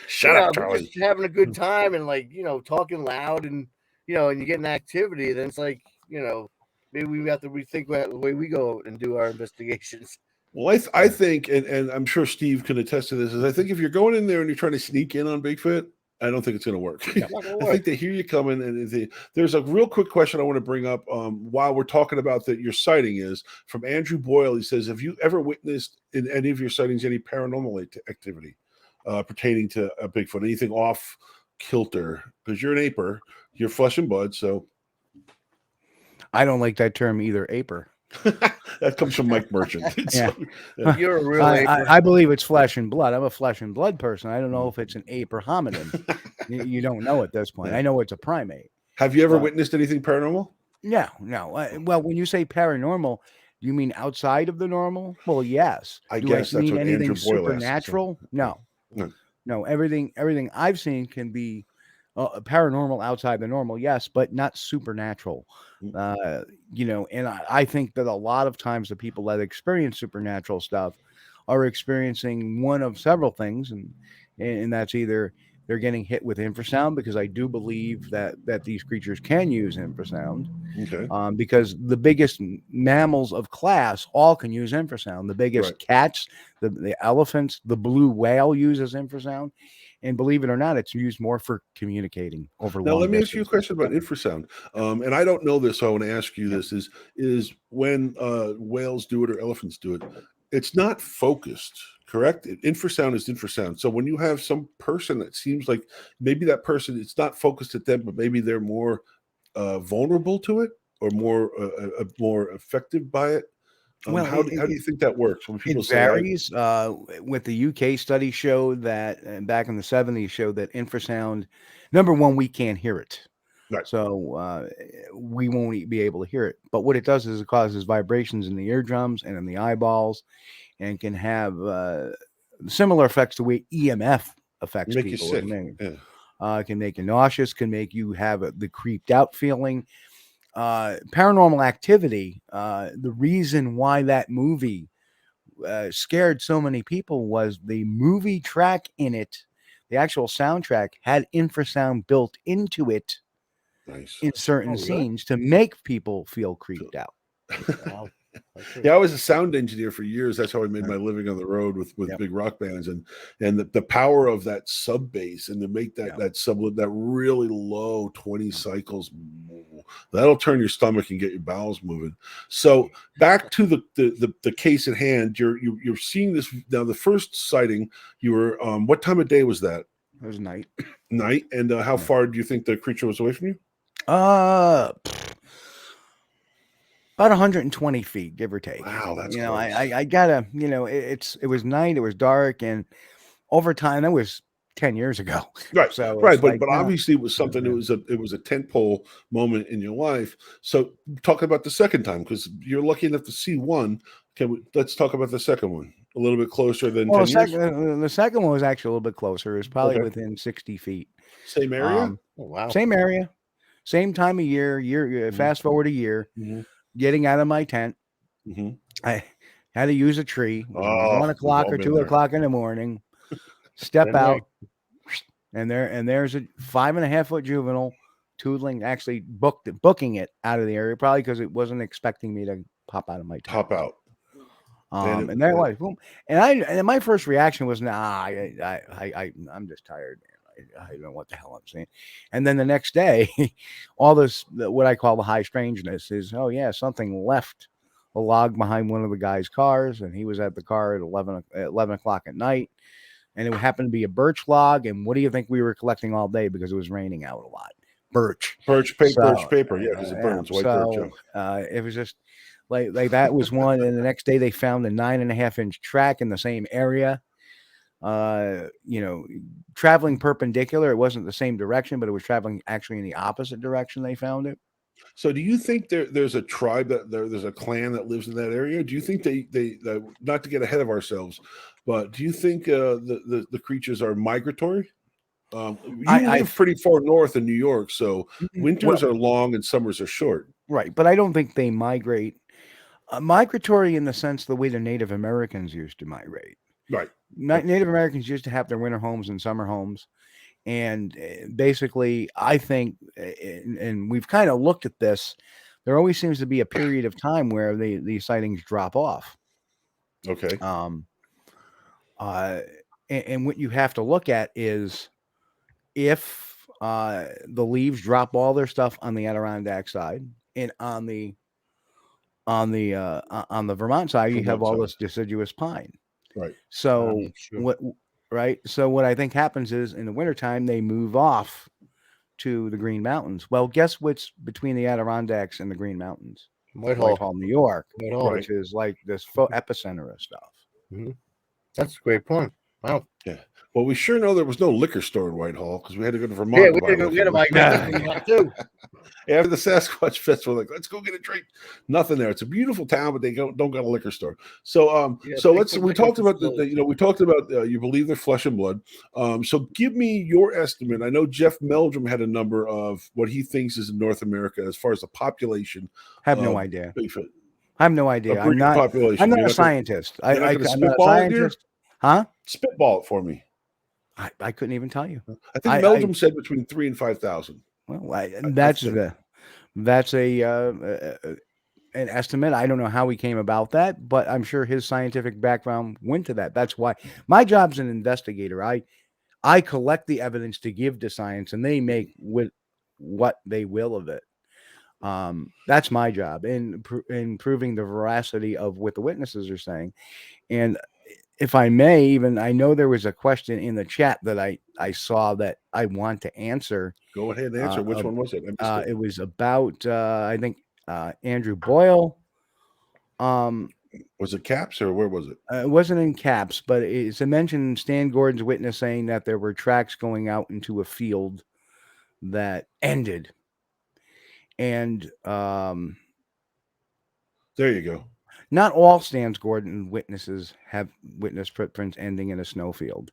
Shut up, Charlie. Just having a good time and talking loud and and you get an activity, then it's like maybe we have to rethink the way we go and do our investigations. Well, I think, and I'm sure Steve can attest to this, is I think if you're going in there and you're trying to sneak in on Bigfoot, I don't think it's going to work. I think they hear you coming, and there's a real quick question I want to bring up while we're talking about your sighting is from Andrew Boyle. He says, have you ever witnessed in any of your sightings any paranormal activity pertaining to a Bigfoot? Anything off kilter? Because you're an aper, you're flesh and blood, so. I don't like that term either, aper. That comes from Mike Merchant. Yeah. You're a real ape. I believe it's flesh and blood. I'm a flesh and blood person. I don't know if it's an ape or hominid. You don't know at this point. I know it's a primate. Have you ever witnessed anything paranormal? No. Well, when you say paranormal, do you mean outside of the normal? Well, yes. I Do guess I that's mean what anything Andrew Boyle supernatural? asked, No. Everything I've seen can be paranormal outside the normal, yes, but not supernatural. And I think that a lot of times the people that experience supernatural stuff are experiencing one of several things, and that's either they're getting hit with infrasound, because I do believe that these creatures can use infrasound. Okay. Because the biggest mammals of class all can use infrasound. The biggest cats, the elephants, the blue whale uses infrasound. And believe it or not, it's used more for communicating over long. Now, let me ask you a question about infrasound. And I don't know this, so I want to ask you this: is when whales do it or elephants do it, it's not focused, correct? Infrasound is infrasound. So when you have some person that seems like maybe that person, it's not focused at them, but maybe they're more vulnerable to it or more affected by it. Well, how do you think that works? When people it varies. With the UK study showed that back in the 70s showed that infrasound, number one, we can't hear it. Right. So we won't be able to hear it. But what it does is it causes vibrations in the eardrums and in the eyeballs, and can have similar effects to the way EMF affects make people. You sick. Can make you nauseous, can make you have the creeped out feeling. Paranormal Activity, the reason why that movie scared so many people was the movie track in it, the actual soundtrack had infrasound built into it. Nice. In certain scenes to make people feel creeped out. Yeah, I was a sound engineer for years. That's how I made my Right. living on the road with Yep. big rock bands, and the power of that sub bass and to make that Yeah. that sub that really low 20 cycles, that'll turn your stomach and get your bowels moving. So back to the case at hand. You're seeing this now. The first sighting, you were what time of day was that? It was night. Night. And how far do you think the creature was away from you? About 120 feet, give or take. Wow, that's You know, close. I gotta, you know, it was night, it was dark, and over time, that was 10 years ago. Right, So right, it's like, but obviously it was something. yeah. It was a tentpole moment in your life. So talk about the second time, because you're lucky enough to see one. Let's talk about the second one a little bit closer than Well, 10 years. the second one was actually a little bit closer. It was probably Okay. within 60 feet. Same area. Oh, wow. Same area, same time of year. Fast forward a year, getting out of my tent. I had to use a tree. It was 1 o'clock or 2 o'clock in the morning. Step Been out, and there's a 5.5 foot juvenile tootling, actually booking it out of the area, probably because it wasn't expecting me to pop out of my tent. Pop out. And there it was, boom. And my first reaction was, I'm just tired, man. I don't know what the hell I'm saying. And then the next day, all this, what I call the high strangeness is, oh yeah, something left a log behind one of the guy's cars, and he was at the car at 11 o'clock at night, and it happened to be a birch log. And what do you think we were collecting all day, because it was raining out a lot? Birch Paper. Yeah, because it burns. White birch. It was just like that was one. And the next day they found a 9.5 inch track in the same area. You know, traveling perpendicular. It wasn't the same direction, but it was traveling actually in the opposite direction. They found it. So, do you think there's a tribe there's a clan that lives in that area? Do you think they not to get ahead of ourselves, but do you think the creatures are migratory? You live pretty far north in New York, so winters are long and summers are short. Right, but I don't think they migrate. Migratory in the sense the way the Native Americans used to migrate. Right. Native Americans used to have their winter homes and summer homes. And basically, I think, and we've kind of looked at this, there always seems to be a period of time where these sightings drop off. Okay. And what you have to look at is if the leaves drop all their stuff on the Adirondack side, and on the Vermont side, you have all this deciduous pine. Right. So what I think happens is in the wintertime, they move off to the Green Mountains. Well, guess what's between the Adirondacks and the Green Mountains? Whitehall, New York, which is like this epicenter of stuff. That's a great point. Wow. Yeah. Well, we sure know there was no liquor store in Whitehall because we had to go to Vermont. Yeah, we had to migrate too. After the Sasquatch Festival, like, let's go get a drink. Nothing there. It's a beautiful town, but they don't got a liquor store. So, we talked about you believe they're flesh and blood. So give me your estimate. I know Jeff Meldrum had a number of what he thinks is in North America as far as the population. I have no idea. Bigfoot. I have no idea. I'm not a scientist. I'm not a scientist. Huh? Spitball it for me. I couldn't even tell you. I think Meldrum said between 3,000 and 5,000. Well, that's an estimate. I don't know how he came about that, but I'm sure his scientific background went to that. That's why my job's an investigator. I collect the evidence to give to science, and they make with what they will of it. That's my job in proving the veracity of what the witnesses are saying. And if I may, I know there was a question in the chat that I saw that I want to answer. Go ahead and answer. Which one was it? It was about, I think, Andrew Boyle. Was it caps or where was it? It wasn't in caps, but it's a mention Stan Gordon's witness saying that there were tracks going out into a field that ended. And there you go. Not all Stan Gordon witnesses have witnessed footprints ending in a snowfield.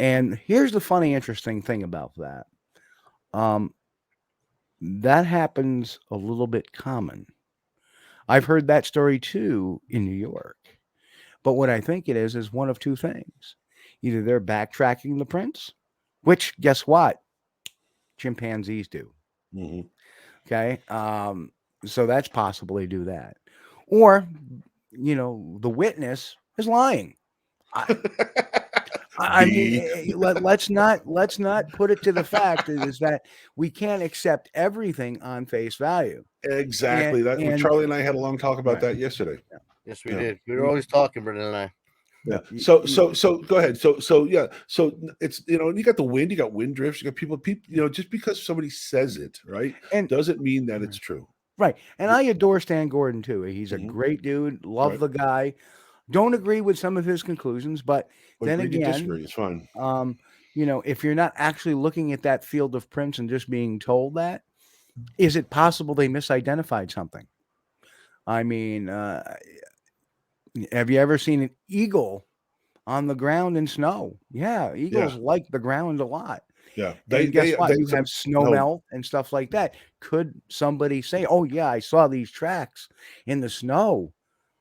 And here's the funny, interesting thing about that. That happens a little bit common. I've heard that story too in New York. But what I think it is one of two things. Either they're backtracking the prints, which guess what? Chimpanzees do. Okay. So that's possibly do that. or the witness is lying. I mean, B. let's not put it to the fact is that we can't accept everything on face value. Exactly. And Charlie and I had a long talk about right. that yesterday. Yes, we Yeah. did. We were always talking, Brendan and I. Yeah. No, So go ahead. So yeah. So it's you got the wind, you got wind drifts, you got people. Just because somebody says it, right, and doesn't mean that it's true. right. And I adore Stan Gordon too. He's a Mhm. great dude. Love Right. the guy. Don't agree with some of his conclusions, but then Agree to again, disagree. It's fine. if you're not actually looking at that field of prints and just being told that, is it possible they misidentified something? I mean, have you ever seen an eagle on the ground in snow? Yeah, eagles like the ground a lot. Yeah. And guess what? You have snow melt and stuff like that. Could somebody say, "Oh yeah, I saw these tracks in the snow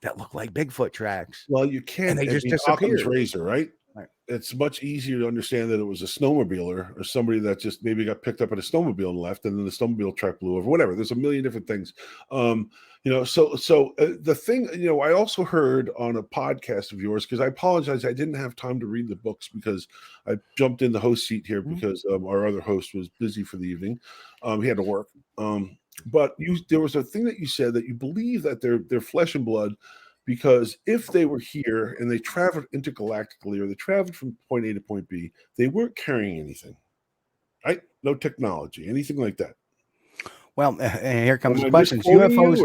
that look like Bigfoot tracks," Well, you can't. and they just Occam's disappeared? razor, right? Right. It's much easier to understand that it was a snowmobiler or somebody that just maybe got picked up at a snowmobile and left, and then the snowmobile track blew over. Whatever. There's a million different things. The thing, I also heard on a podcast of yours, because I apologize, I didn't have time to read the books because I jumped in the host seat here because our other host was busy for the evening. He had to work. But there was a thing that you said that you believe that they're flesh and blood. Because if they were here and they traveled intergalactically or they traveled from point A to point B, they weren't carrying anything, right? No technology, anything like that. Well, and here comes Am the I questions. misquoting UFOs,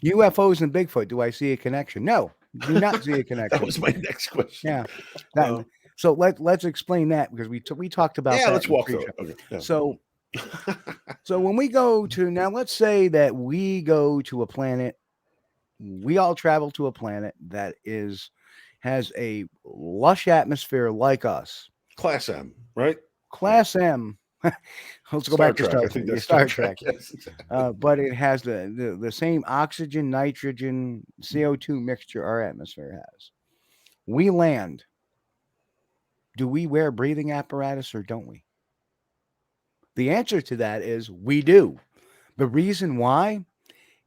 you, or- UFOs and Bigfoot. Do I see a connection? No, do not see a connection. That was my next question. Yeah. So let's explain that because we talked about that. Let's walk through it. Okay. Yeah. So when we go to now, let's say that we go to a planet. We all travel to a planet that has a lush atmosphere like us. Class M, right? Class M. Let's go back to Star I think Trek. that's Star Trek. Yes. But it has the same oxygen, nitrogen, CO2 mixture our atmosphere has. We land. Do we wear breathing apparatus or don't we? The answer to that is we do. The reason why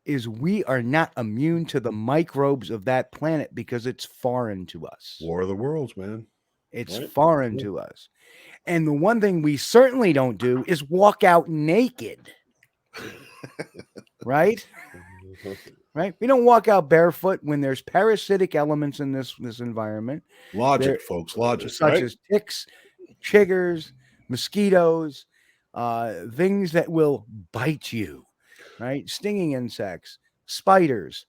is we are not immune to the microbes of that planet because it's foreign to us. War of the Worlds, man. It's foreign to us. And the one thing we certainly don't do is walk out naked. Right? Right? We don't walk out barefoot when there's parasitic elements in this environment. Logic, folks. Logic. Such as ticks, chiggers, mosquitoes, things that will bite you. Right? Stinging insects, spiders,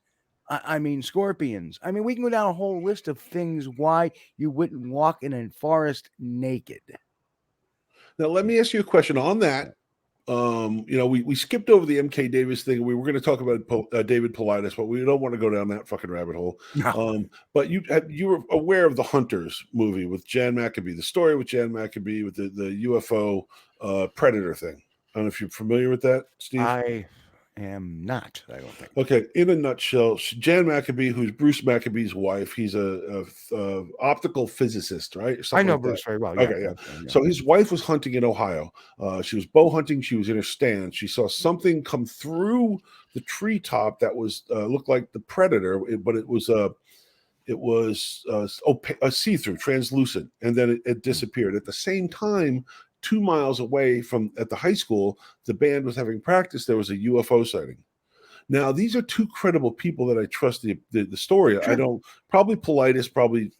scorpions. We can go down a whole list of things why you wouldn't walk in a forest naked. Now, let me ask you a question on that. We skipped over the MK Davis thing. We were going to talk about David Paulides, but we don't want to go down that fucking rabbit hole. No. But you were aware of the Hunters movie with Jan Maccabee, the story with Jan Maccabee with the UFO Predator thing. I don't know if you're familiar with that, Steve. I am not. I don't think. Okay, in a nutshell, Jan Maccabee, who's Bruce Maccabee's wife, he's a optical physicist, right? I know Bruce very well. Okay, yeah. So his wife was hunting in Ohio. She was bow hunting. She was in her stand. She saw something come through the treetop that was looked like the predator, but it was a see-through, translucent, and then it disappeared. At the same time, 2 miles away at the high school, the band was having practice. There was a UFO sighting. Now, these are two credible people that I trust the story. Sure. I don't, probably Paulides,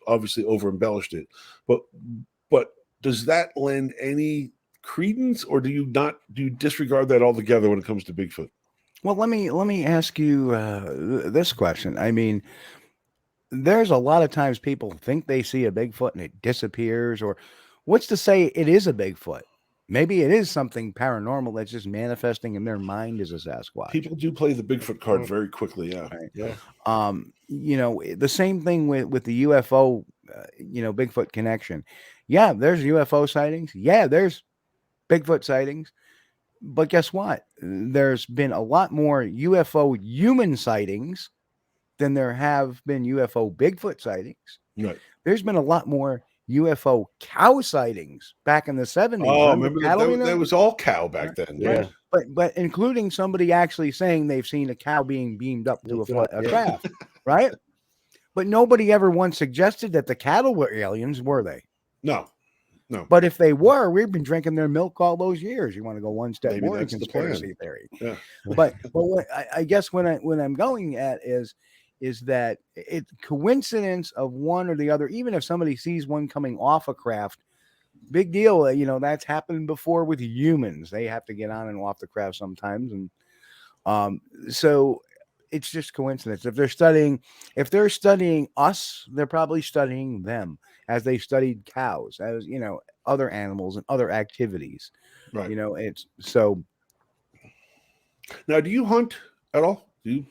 obviously over embellished it, but does that lend any credence, or do you disregard that altogether when it comes to Bigfoot? Well, let me ask you this question. There's a lot of times people think they see a Bigfoot and it disappears, or what's to say it is a Bigfoot? Maybe it is something paranormal that's just manifesting in their mind as a Sasquatch. People do play the Bigfoot card very quickly, yeah. Right. Yeah. The same thing with the UFO, Bigfoot connection. Yeah, there's UFO sightings. Yeah, there's Bigfoot sightings. But guess what? There's been a lot more UFO human sightings than there have been UFO Bigfoot sightings. Right. There's been a lot more UFO cow sightings back in the 70s. Oh, Remember remember cattle, that was all cow back then. Yeah. but including somebody actually saying they've seen a cow being beamed up to a Yeah. craft, right? But nobody ever once suggested that the cattle were aliens, were they? No. But if they were, we've been drinking their milk all those years. You want to go one step Maybe more in that's the plan. conspiracy theory. Yeah. But what I guess when I'm going at is that it coincidence of one or the other, even if somebody sees one coming off a craft, big deal. That's happened before with humans. They have to get on and off the craft sometimes. And so it's just coincidence. If they're studying us, they're probably studying them as they studied cows, as other animals and other activities. Right. It's so. Now, do you hunt at all? Do you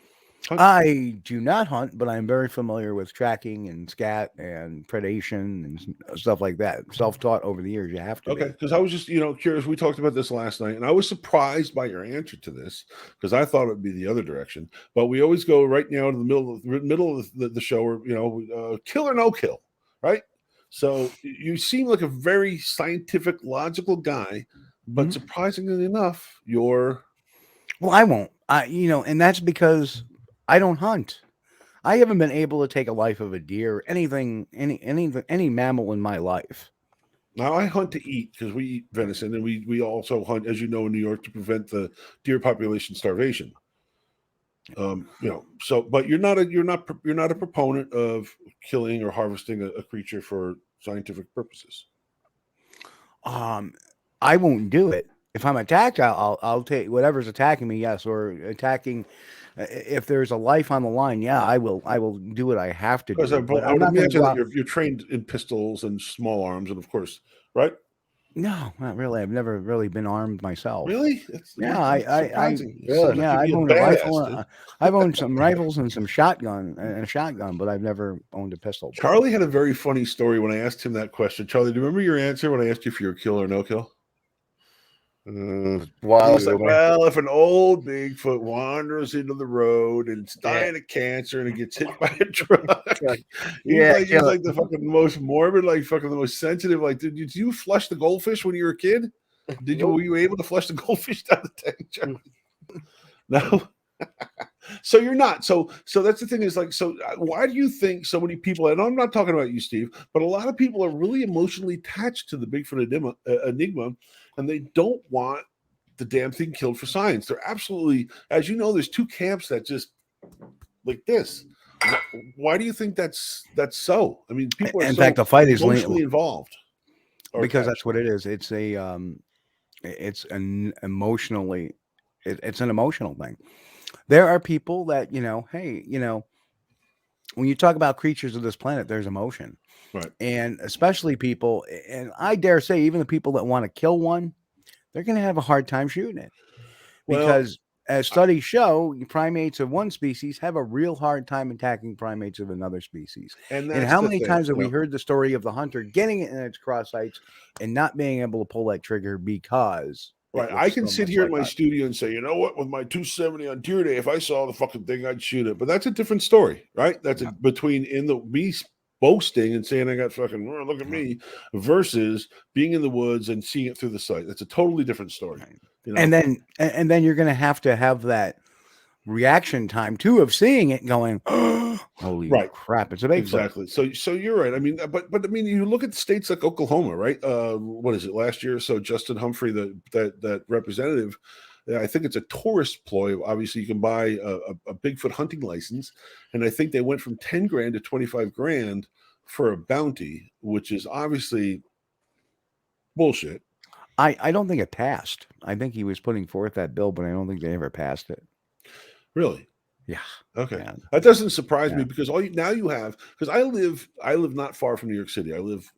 hunt? I do not hunt, but I'm very familiar with tracking and scat and predation and stuff like that. Self-taught over the years, you have to. Okay, because I was just curious. We talked about this last night, and I was surprised by your answer to this because I thought it would be the other direction. But we always go right now to the middle of the show, where kill or no kill, right? So you seem like a very scientific, logical guy, but surprisingly enough, you're. Well, I won't. And that's because I don't hunt. I haven't been able to take a life of a deer, any mammal in my life. Now I hunt to eat because we eat venison, and we also hunt, as you know, in New York to prevent the deer population starvation. So, but you're not a proponent of killing or harvesting a creature for scientific purposes. I won't do it. If I'm attacked, I'll take whatever's attacking me. Yes, or attacking. If there's a life on the line, yeah, I will do what I have to do. Because I I'm would not gonna imagine go that out- you're trained in pistols and small arms, and of course, right? No, not really. I've never really been armed myself. Really? Yeah, I Really? I've owned a rifle. I've owned some rifles and some shotgun, but I've never owned a pistol. Charlie had a very funny story when I asked him that question. Charlie, do you remember your answer when I asked you if you're a kill or no kill? He was like, well, if an old Bigfoot wanders into the road and it's dying of cancer and it gets hit by a truck, he's like the fucking most morbid, like fucking the most sensitive. Like, did you flush the goldfish when you were a kid? Were you able to flush the goldfish down the tank, Charlie? No. So you're not. So that's the thing is like, so why do you think so many people, and I'm not talking about you, Steve, but a lot of people are really emotionally attached to the Bigfoot enigma, and they don't want the damn thing killed for science. They're absolutely, as you know, there's two camps that just like this. Why do you think that's so? I mean, people are in fact, the fight is emotionally involved. Because that's what it is. It's it's an emotionally, it's an emotional thing. There are people that, hey, when you talk about creatures of this planet, there's emotion. Right. And especially people, and I dare say even the people that want to kill one, they're going to have a hard time shooting it. Because as studies show, primates of one species have a real hard time attacking primates of another species. And how many times have we heard the story of the hunter getting it in its cross sights and not being able to pull that trigger because... Right, I can sit here in my studio and say, you know what, with my 270 on deer day, if I saw the fucking thing, I'd shoot it. But that's a different story, right? That's between me boasting and saying I got fucking, look at me, versus being in the woods and seeing it through the sight. That's a totally different story. And then you're going to have that reaction time too of seeing it going, holy crap, it's a Bigfoot. Exactly. So you're right. I mean, but I mean, you look at states like Oklahoma, right? What is it, last year or so, Justin Humphrey, that representative, I think it's a tourist ploy. Obviously you can buy a Bigfoot hunting license, and I think they went from 10 grand to 25 grand for a bounty, which is obviously bullshit. I don't think it passed. I think he was putting forth that bill, but I don't think they ever passed it. Really? Yeah. Okay. Yeah. That doesn't surprise me because because I live not far from New York City. I live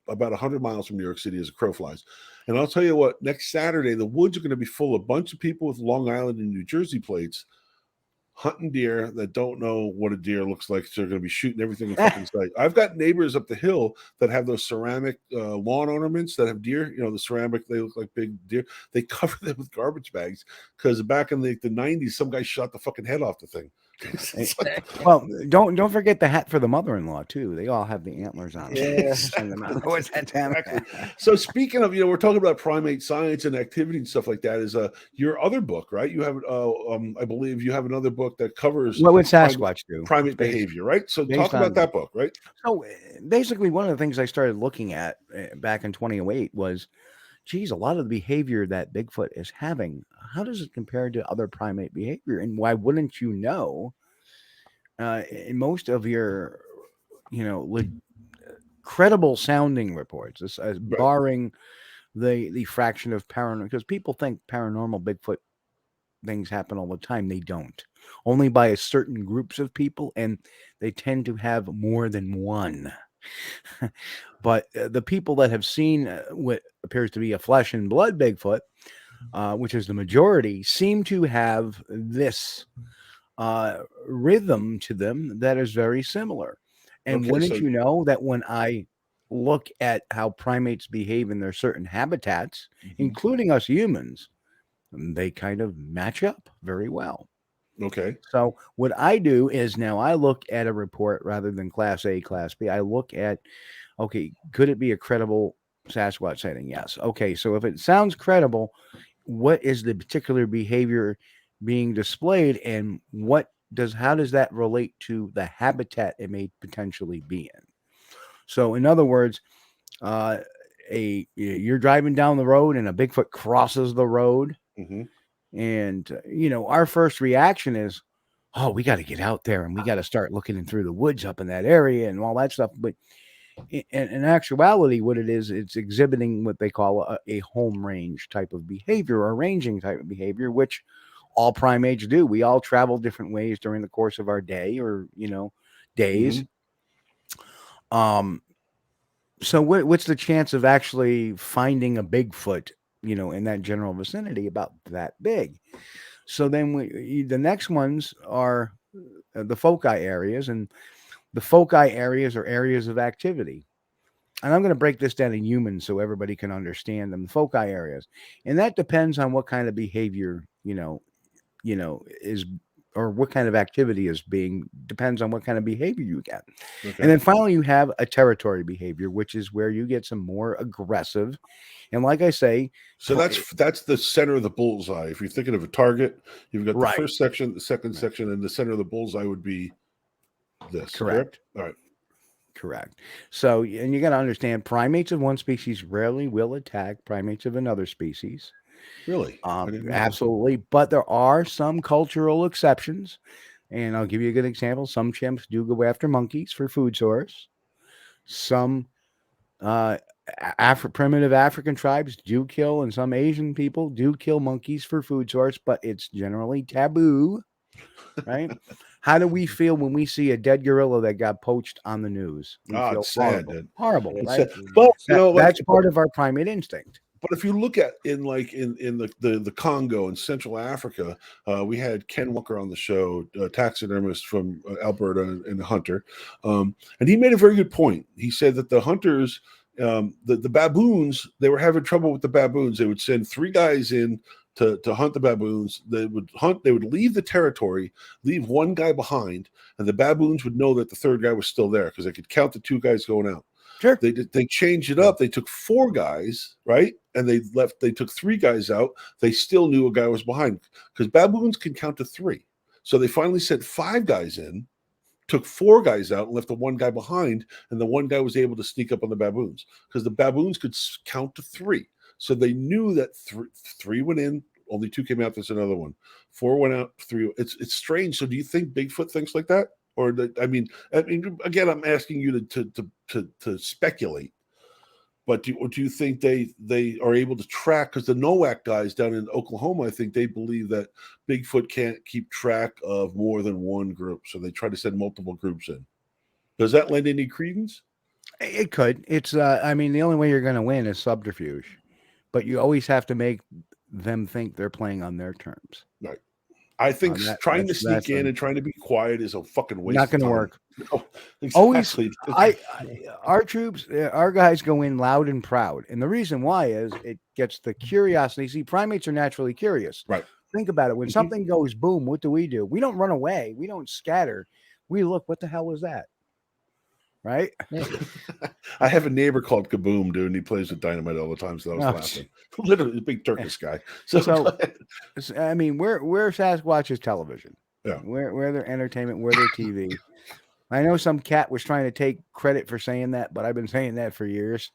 about 100 miles from New York City as a crow flies. And I'll tell you what, next Saturday, the woods are going to be full of a bunch of people with Long Island and New Jersey plates hunting deer that don't know what a deer looks like. So they're going to be shooting everything in fucking sight. I've got neighbors up the hill that have those ceramic lawn ornaments that have deer, the ceramic, they look like big deer. They cover them with garbage bags because back in the 90s, some guy shot the fucking head off the thing. Well, don't forget the hat for the mother-in-law too. They all have the antlers on. Yeah. What's that, Tam? Exactly. So speaking of, we're talking about primate science and activity and stuff like that. Is your other book, right? You have, I believe you have another book that covers What would Sasquatch do? primate behavior, right? So based talk about on- that book, right? So basically, one of the things I started looking at back in 2008 was, geez, a lot of the behavior that Bigfoot is having, how does it compare to other primate behavior? And why wouldn't you know? In most of your, credible sounding reports, barring the fraction of paranormal, because people think paranormal Bigfoot things happen all the time. They don't. Only by a certain groups of people, and they tend to have more than one. But the people that have seen what appears to be a flesh and blood Bigfoot, which is the majority, seem to have this rhythm to them that is very similar. And Okay, wouldn't so- you know that when I look at how primates behave in their certain habitats, including us humans, they kind of match up very well. Okay. So what I do is now I look at a report rather than class A, class B. I look at, okay, could it be a credible Sasquatch sighting? Yes. Okay, so if it sounds credible, what is the particular behavior being displayed, and how does that relate to the habitat it may potentially be in? So in other words, you're driving down the road and a Bigfoot crosses the road. Mm-hmm. And, our first reaction is, oh, we got to get out there and we got to start looking through the woods up in that area and all that stuff. But in actuality, what it is, it's exhibiting what they call a home range type of behavior or ranging type of behavior, which all primates do. We all travel different ways during the course of our day or, days. So what's the chance of actually finding a Bigfoot, in that general vicinity about that big? So then the next ones are the foci areas, and the foci areas are areas of activity. And I'm going to break this down in humans so everybody can understand them. The foci areas, and that depends on what kind of behavior, is, or what kind of activity is depends on what kind of behavior you get. Okay. And then finally, you have a territory behavior, which is where you get some more aggressive. And like I say, so that's the center of the bullseye. If you're thinking of a target, you've got the Right. first section, the second section, and the center of the bullseye would be this. Correct. All right. Correct. So, and you got to understand, primates of one species rarely will attack primates of another species. Really? I didn't know that. Absolutely. But there are some cultural exceptions. And I'll give you a good example. Some chimps do go after monkeys for food source. Some primitive African tribes do kill, and some Asian people do kill monkeys for food source, but it's generally taboo, right? How do we feel when we see a dead gorilla that got poached on the news? We feel it's sad, horrible, dude. horrible, It's right? sad. But That's part of our primate instinct. But if you look at in the Congo and Central Africa, we had Ken Walker on the show, a taxidermist from Alberta and a hunter, and he made a very good point. He said that the hunters, the baboons, they were having trouble with the baboons. They would send 3 guys in to hunt the baboons. They would hunt. They would leave the territory, leave 1 guy behind, and the baboons would know that the 3rd guy was still there because they could count the 2 guys going out. Sure. They changed it up. They took 4 guys, right? And they took 3 guys out. They still knew a guy was behind because baboons can count to 3. So they finally sent 5 guys in, took 4 guys out, and left the 1 guy behind. And the 1 guy was able to sneak up on the baboons because the baboons could count to 3. So they knew that 3 went in, only 2 came out. There's another one. 4 went out, 3. It's strange. So do you think Bigfoot thinks like that? Or I mean, again, I'm asking you to speculate. But do you think they are able to track? Because the NOAC guys down in Oklahoma, I think they believe that Bigfoot can't keep track of more than 1 group, so they try to send multiple groups in. Does that lend any credence? It could. It's I mean, the only way you're going to win is subterfuge, but you always have to make them think they're playing on their terms. Right. I think trying to sneak in and trying to be quiet is a fucking waste. Not going to work. No, exactly. Always, our troops, our guys go in loud and proud, and the reason why is it gets the curiosity. See, primates are naturally curious. Right. think about it. When Mhm. something goes boom, what do? We don't run away. We don't scatter. We look, what the hell was that? Right? I have a neighbor called Kaboom, dude, and he plays with dynamite all the time, so I was Oh, laughing. Literally, a big Turkish guy. So, So, I mean, we're Sasquatch's television. yeah. We're their entertainment. We're their TV. I know some cat was trying to take credit for saying that, but I've been saying that for years.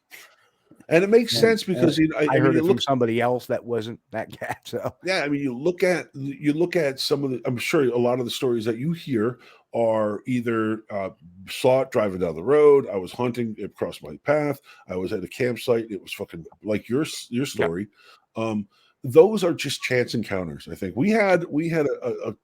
And it makes And, sense because I mean, heard you it look from somebody else that wasn't that cat. So yeah, I mean, you look at some of the. I'm sure a lot of the stories that you hear are either saw it driving down the road. I was hunting, it crossed my path. I was at a campsite. It was fucking like your story. Those are just chance encounters. I think we had a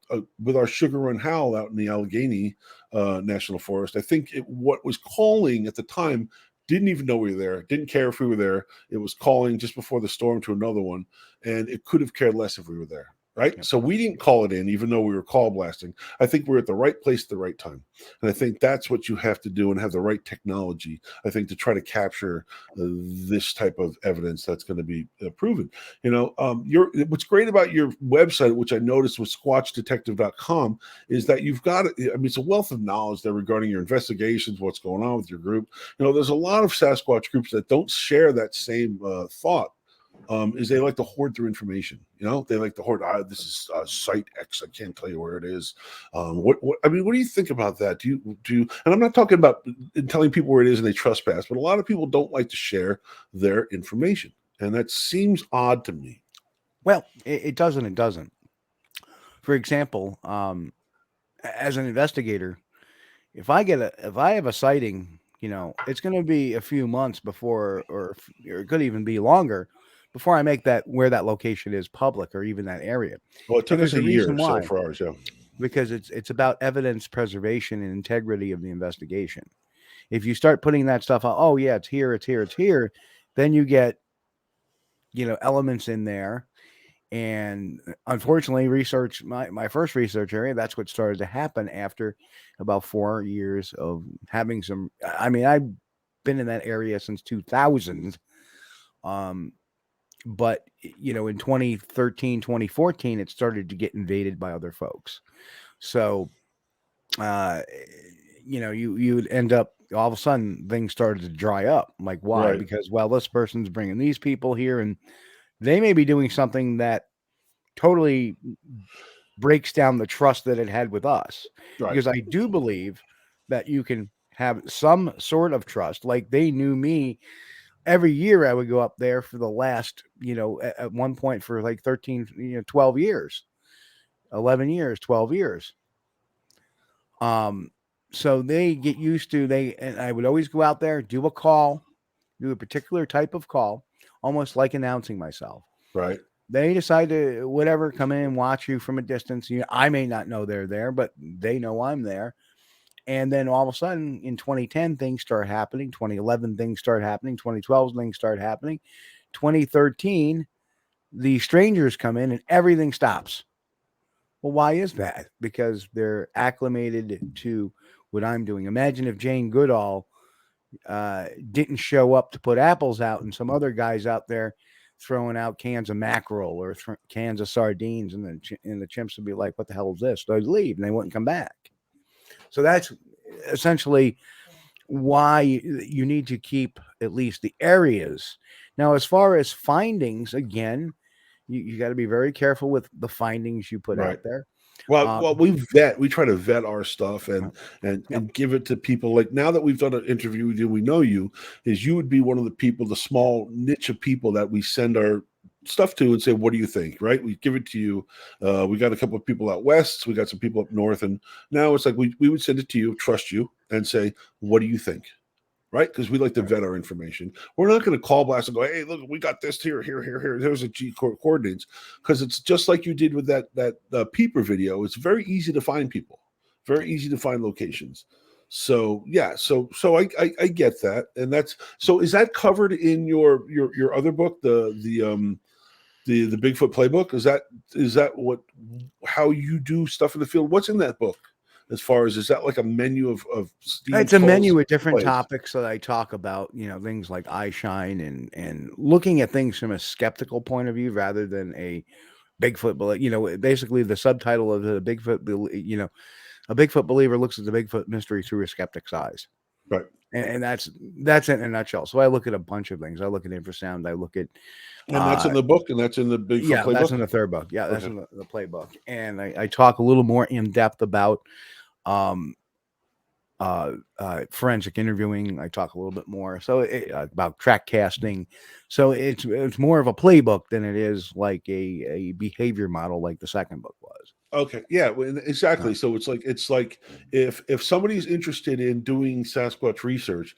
with our Sugar Run Howl out in the Allegheny National Forest. I think what was calling at the time didn't even know we were there. Didn't care if we were there. It was calling just before the storm to another one, and it could have cared less if we were there. Right. Yep. So we didn't call it in, even though we were call blasting. I think we're at the right place at the right time. And I think that's what you have to do and have the right technology, I think, to try to capture this type of evidence that's going to be proven. You know, what's great about your website, which I noticed was SquatchDetective.com, is that you've got, I mean, it's a wealth of knowledge there regarding your investigations, what's going on with your group. You know, there's a lot of Sasquatch groups that don't share that same thought. Is they like to hoard their information. You know, they like to hoard. This is site X. I can't tell you where it is. What I mean, what do you think about that? Do you? And I'm not talking about telling people where it is and they trespass, but a lot of people don't like to share their information, and that seems odd to me. well, it doesn't. It doesn't. For example, as an investigator, if I have a sighting, you know, it's going to be a few months before, or it could even be longer before I make that where that location is public or even that area. Well, it took And us there's a a year reason or so why, for ours. Yeah, because it's about evidence preservation and integrity of the investigation. If you start putting that stuff out, oh yeah, it's here, it's here, it's here, then you get, you know, elements in there. And unfortunately, my first research area, that's what started to happen after about 4 years of having some. I mean, I've been in that area since 2000. But you know, in 2013, 2014, it started to get invaded by other folks. So, uh, you know, you'd end up all of a sudden things started to dry up. Like, why? right, Because, well, this person's bringing these people here, and they may be doing something that totally breaks down the trust that it had with us. right. Because I do believe that you can have some sort of trust. Like, they knew me. Every year I would go up there for the last, you know, at one point for like 13, 12 years, 11 years, 12 years. So they get used to, and I would always go out there, do a particular type of call, almost like announcing myself. Right. They decide to whatever come in and watch you from a distance. I may not know they're there, but they know I'm there. And then all of a sudden in 2010, things start happening. 2011, things start happening. 2012, things start happening. 2013, the strangers come in and everything stops. Well, why is that? Because they're acclimated to what I'm doing. Imagine if Jane Goodall didn't show up to put apples out and some other guys out there throwing out cans of mackerel or cans of sardines, and the chimps would be like, what the hell is this? They'd leave and they wouldn't come back. So that's essentially why you need to keep at least the areas. Now, as far as findings, again, you got to be very careful with the findings you put Right. out there. Well, we try to vet our stuff and give it to people. Like, now that we've done an interview with you, we know you would be one of the people, the small niche of people that we send our stuff to and say, what do you think? Right. We give it to you. We got a couple of people out west. We got some people up north. And now it's like, we would send it to you, trust you, and say, what do you think? Right? Because we like to vet our information. We're not going to call blast and go, hey, look, we got this here. There's a G coordinates. Because it's just like you did with that peeper video. It's very easy to find people, very easy to find locations. So yeah, so I get that, and that's so. Is that covered in your other book, the Bigfoot Playbook? Is that how you do stuff in the field? What's in that book? As far as, is that like a menu of Steve It's a Kulls menu of different plays? topics that I talk about, things like eye shine and looking at things from a skeptical point of view rather than a Bigfoot, basically the subtitle of the a Bigfoot believer looks at the Bigfoot mystery through a skeptic's eyes. Right. And that's it in a nutshell. So I look at a bunch of things. I look at infrasound. I look at, and that's in the book, and that's in the Bigfoot Playbook. That's in the third book. Yeah, that's in the playbook. And I talk a little more in depth about forensic interviewing. I talk a little bit more about track casting. So it's more of a playbook than it is like a behavior model like the second book was. Okay, yeah, exactly. So it's like if somebody's interested in doing Sasquatch research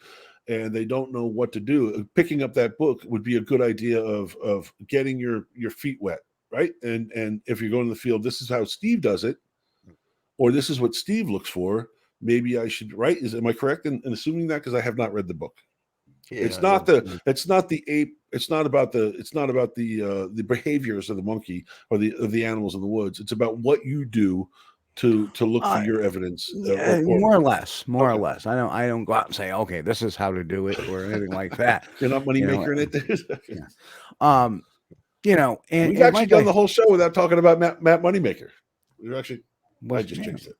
and they don't know what to do, picking up that book would be a good idea of getting your feet wet, right? And if you're going to the field, this is how Steve does it, or this is what Steve looks for. Maybe I should, right? Am I correct in assuming that? Because I have not read the book. Yeah, it's not the ape. It's not about the behaviors of the monkey or the animals in the woods. It's about what you do to look for your evidence. More or less. I don't go out and say, okay, this is how to do it or anything like that. You're not moneymaker in it. Yeah. And we've actually done the whole show without talking about Matt Moneymaker. We've actually. I just changed it.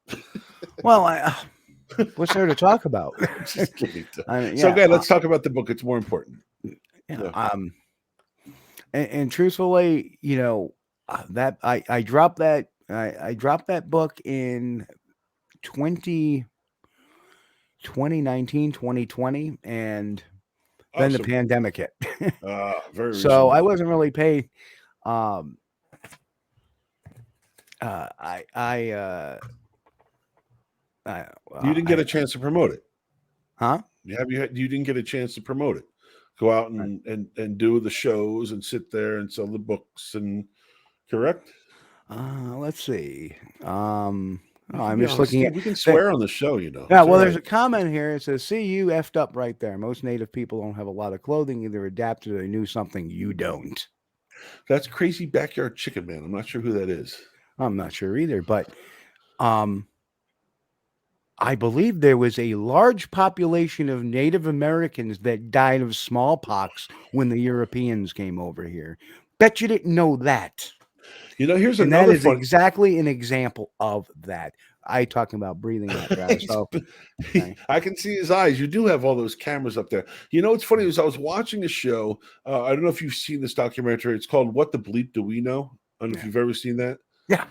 Well, what's there to talk about? Just kidding. So good. Let's talk about the book. It's more important. And truthfully, that I dropped that I dropped that book in 2019, 2020, and then the pandemic hit. Very so reasonable. I wasn't really paid. You didn't get a chance to promote it, huh? You didn't get a chance to promote it. Go out and do the shows and sit there and sell the books and correct. Let's see. I'm just looking at. We can swear on the show, Yeah. Well, there's a comment here. It says, "See, you effed up right there. Most native people don't have a lot of clothing. Either adapted or they knew something you don't." That's Crazy Backyard Chicken Man. I'm not sure who that is. I'm not sure either, but I believe there was a large population of Native Americans that died of smallpox when the Europeans came over here. Bet you didn't know that. Here's and another. That is exactly an example of that. I talking about breathing that guy. So I can see his eyes. You do have all those cameras up there. What's funny is I was watching a show. I don't know if you've seen this documentary. It's called "What the Bleep Do We Know?" I don't know if you've ever seen that. Yeah.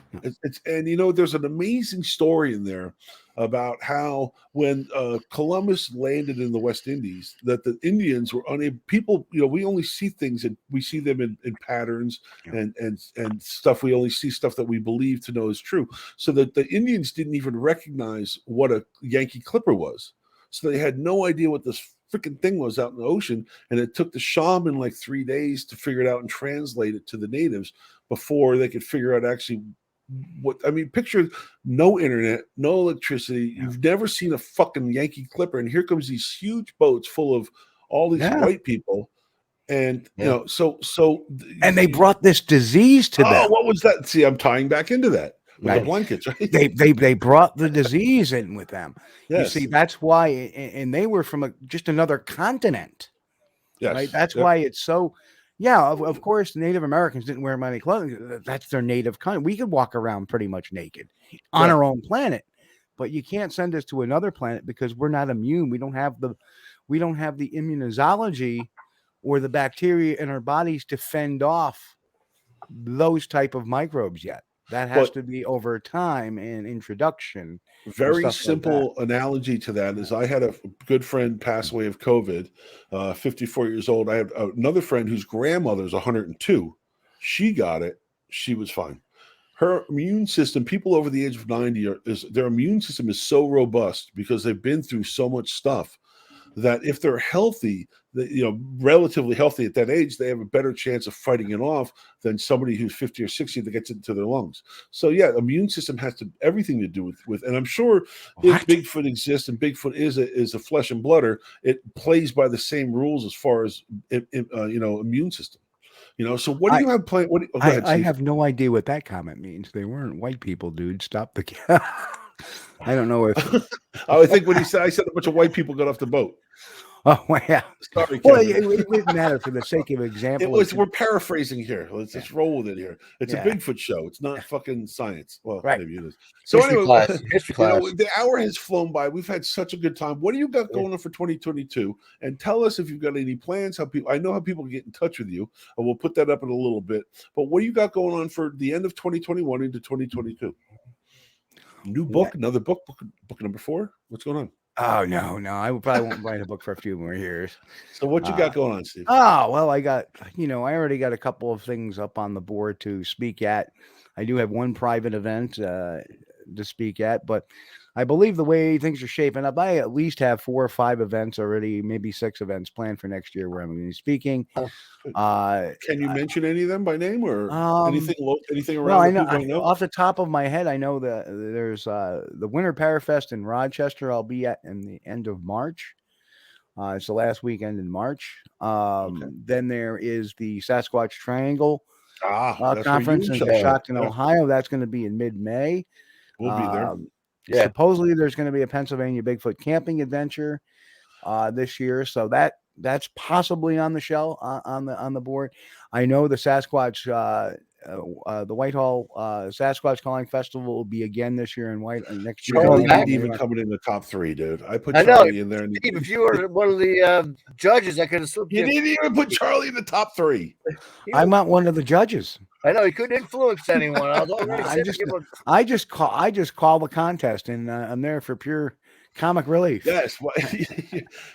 There's an amazing story in there about how when Columbus landed in the West Indies, that the Indians were unable. People, we only see things and we see them in patterns and stuff. We only see stuff that we believe to know is true. So that the Indians didn't even recognize what a Yankee Clipper was. So they had no idea what this freaking thing was out in the ocean. And it took the shaman like 3 days to figure it out and translate it to the natives before they could figure out actually picture no internet, no electricity. Yeah. You've never seen a fucking Yankee Clipper. And here comes these huge boats full of all these white people. And, and they brought this disease to them. Oh, what was that? See, I'm tying back into that. With the blankets, right? They brought the disease in with them. Yes. You see, that's why, and they were from just another continent. Yes. Right? That's why it's so. Yeah, of course, Native Americans didn't wear many clothing. That's their native country. We could walk around pretty much naked on our own planet, but you can't send us to another planet because we're not immune. We don't have the immunology or the bacteria in our bodies to fend off those type of microbes yet. That has to be over time and introduction. Very simple analogy to that is I had a good friend pass away of COVID, 54 years old. I have another friend whose grandmother's 102. She got it. She was fine. Her immune system, people over the age of 90, their immune system is so robust because they've been through so much stuff that if they're healthy, relatively healthy at that age, they have a better chance of fighting it off than somebody who's 50 or 60 that gets it into their lungs. So yeah, immune system has everything to do with, and I'm sure if Bigfoot exists and Bigfoot is a flesh and blooder, it plays by the same rules as far as immune system. So what do you have playing? I have no idea what that comment means. They weren't white people, dude. Stop the. I don't know if I think when I said a bunch of white people got off the boat. Oh, yeah. Sorry, Well, Kevin. it didn't matter for the sake of example. It was. We're paraphrasing here. Let's just roll with it here. It's Yeah. a Bigfoot show. It's not fucking science. Well, Right. maybe it is. So History anyway, class. History you know, class. the hour has flown by. We've had such a good time. What do you got going on for 2022? And tell us if you've got any plans. How people? I know how people get in touch with you, and we'll put that up in a little bit. But what do you got going on for the end of 2021 into 2022? New book, another book number 4. What's going on? Oh, no. I probably won't write a book for a few more years. So what you got going on, Steve? Oh, well, I already got a couple of things up on the board to speak at. I do have one private event to speak at, but I believe the way things are shaping up, I at least have 4 or 5 events already, maybe 6 events planned for next year where I'm going to be speaking. Can you mention any of them by name or anything around? Well, I know, people know? off the top of my head, I know that there's the Winter Parafest in Rochester. I'll be at in the end of March. It's the last weekend in March. Then there is the Sasquatch Triangle conference in Shockton, Ohio. That's going to be in mid-May. We'll be there. Supposedly there's going to be a Pennsylvania Bigfoot camping adventure this year, so that's possibly on the shell on the board. I know the Sasquatch, the Whitehall Sasquatch Calling Festival will be again this year in next year. Charlie didn't even come in the top 3, dude. I put Charlie in there. Steve, if you were one of the judges, I could have slipped. You didn't even put Charlie in the top 3. I'm not one of the judges. I know he couldn't influence anyone. I just call the contest, and I'm there for pure comic relief. Yes.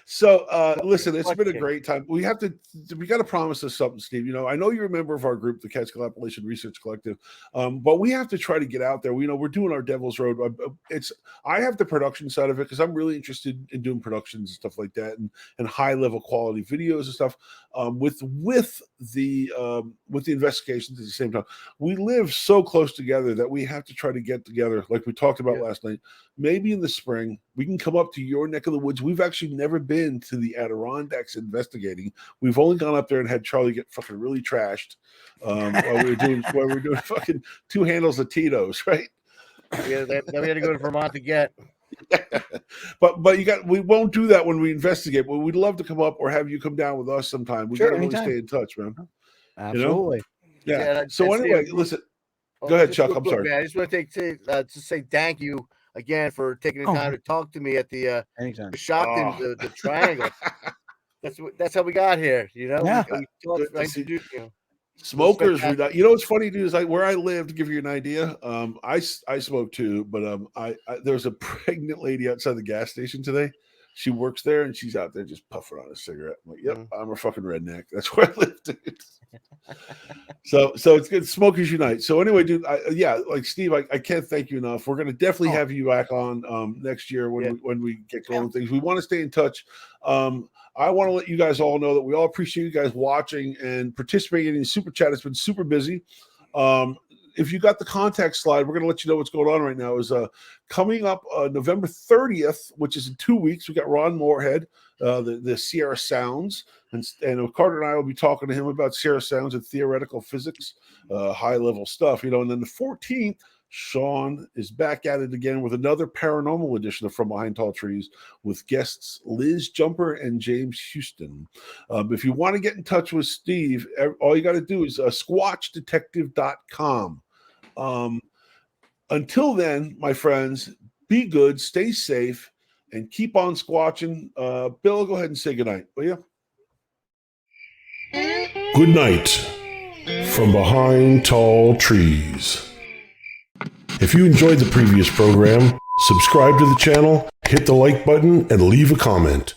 So listen, it's been a great time. We got to promise us something, Steve. You know, I know you're a member of our group, the Catskill Appalachian Research Collective, but we have to try to get out there. We're doing our Devil's Road. I have the production side of it because I'm really interested in doing productions and stuff like that, and high level quality videos and stuff. With the investigations at the same time, we live so close together that we have to try to get together, like we talked about last night. Maybe in the spring we can come up to your neck of the woods. We've actually never been to the Adirondacks investigating. We've only gone up there and had Charlie get fucking really trashed while we were doing fucking 2 handles of Tito's, right? Yeah, then we had to go to Vermont to get. but we won't do that when we investigate. But we'd love to come up or have you come down with us sometime. We gotta really stay in touch, man. Absolutely. You know? Yeah. So anyway, listen. Go ahead, Chuck. I'm sorry. Man, I just want to say thank you again for taking the time to talk to me at the Shockton, the Triangle. That's how we got here. You know. Yeah. Smokers, you know what's funny, dude, is like where I live. To give you an idea, I smoke too, but there's a pregnant lady outside the gas station today. She works there and she's out there just puffing on a cigarette. I'm like, yep, I'm a fucking redneck. That's where I live, dude. So it's good. Smokers unite. So anyway, dude, like Steve, I can't thank you enough. We're gonna definitely have you back on next year when we get going with things. We want to stay in touch. I want to let you guys all know that we all appreciate you guys watching and participating in the super chat. It's been super busy. If you got the contact slide, we're going to let you know what's going on right now. Is coming up November 30th, which is in 2 weeks. We got Ron Moorhead, the Sierra Sounds, and Carter and I will be talking to him about Sierra Sounds and theoretical physics, high level stuff. You know, and then the 14th. Sean is back at it again with another paranormal edition of From Behind Tall Trees with guests Liz Jumper and James Houston. If you want to get in touch with Steve, all you got to do is SquatchDetective.com. Until then, my friends, be good, stay safe, and keep on squatching. Bill, go ahead and say goodnight, will you? Good night from behind tall trees. If you enjoyed the previous program, subscribe to the channel, hit the like button, and leave a comment.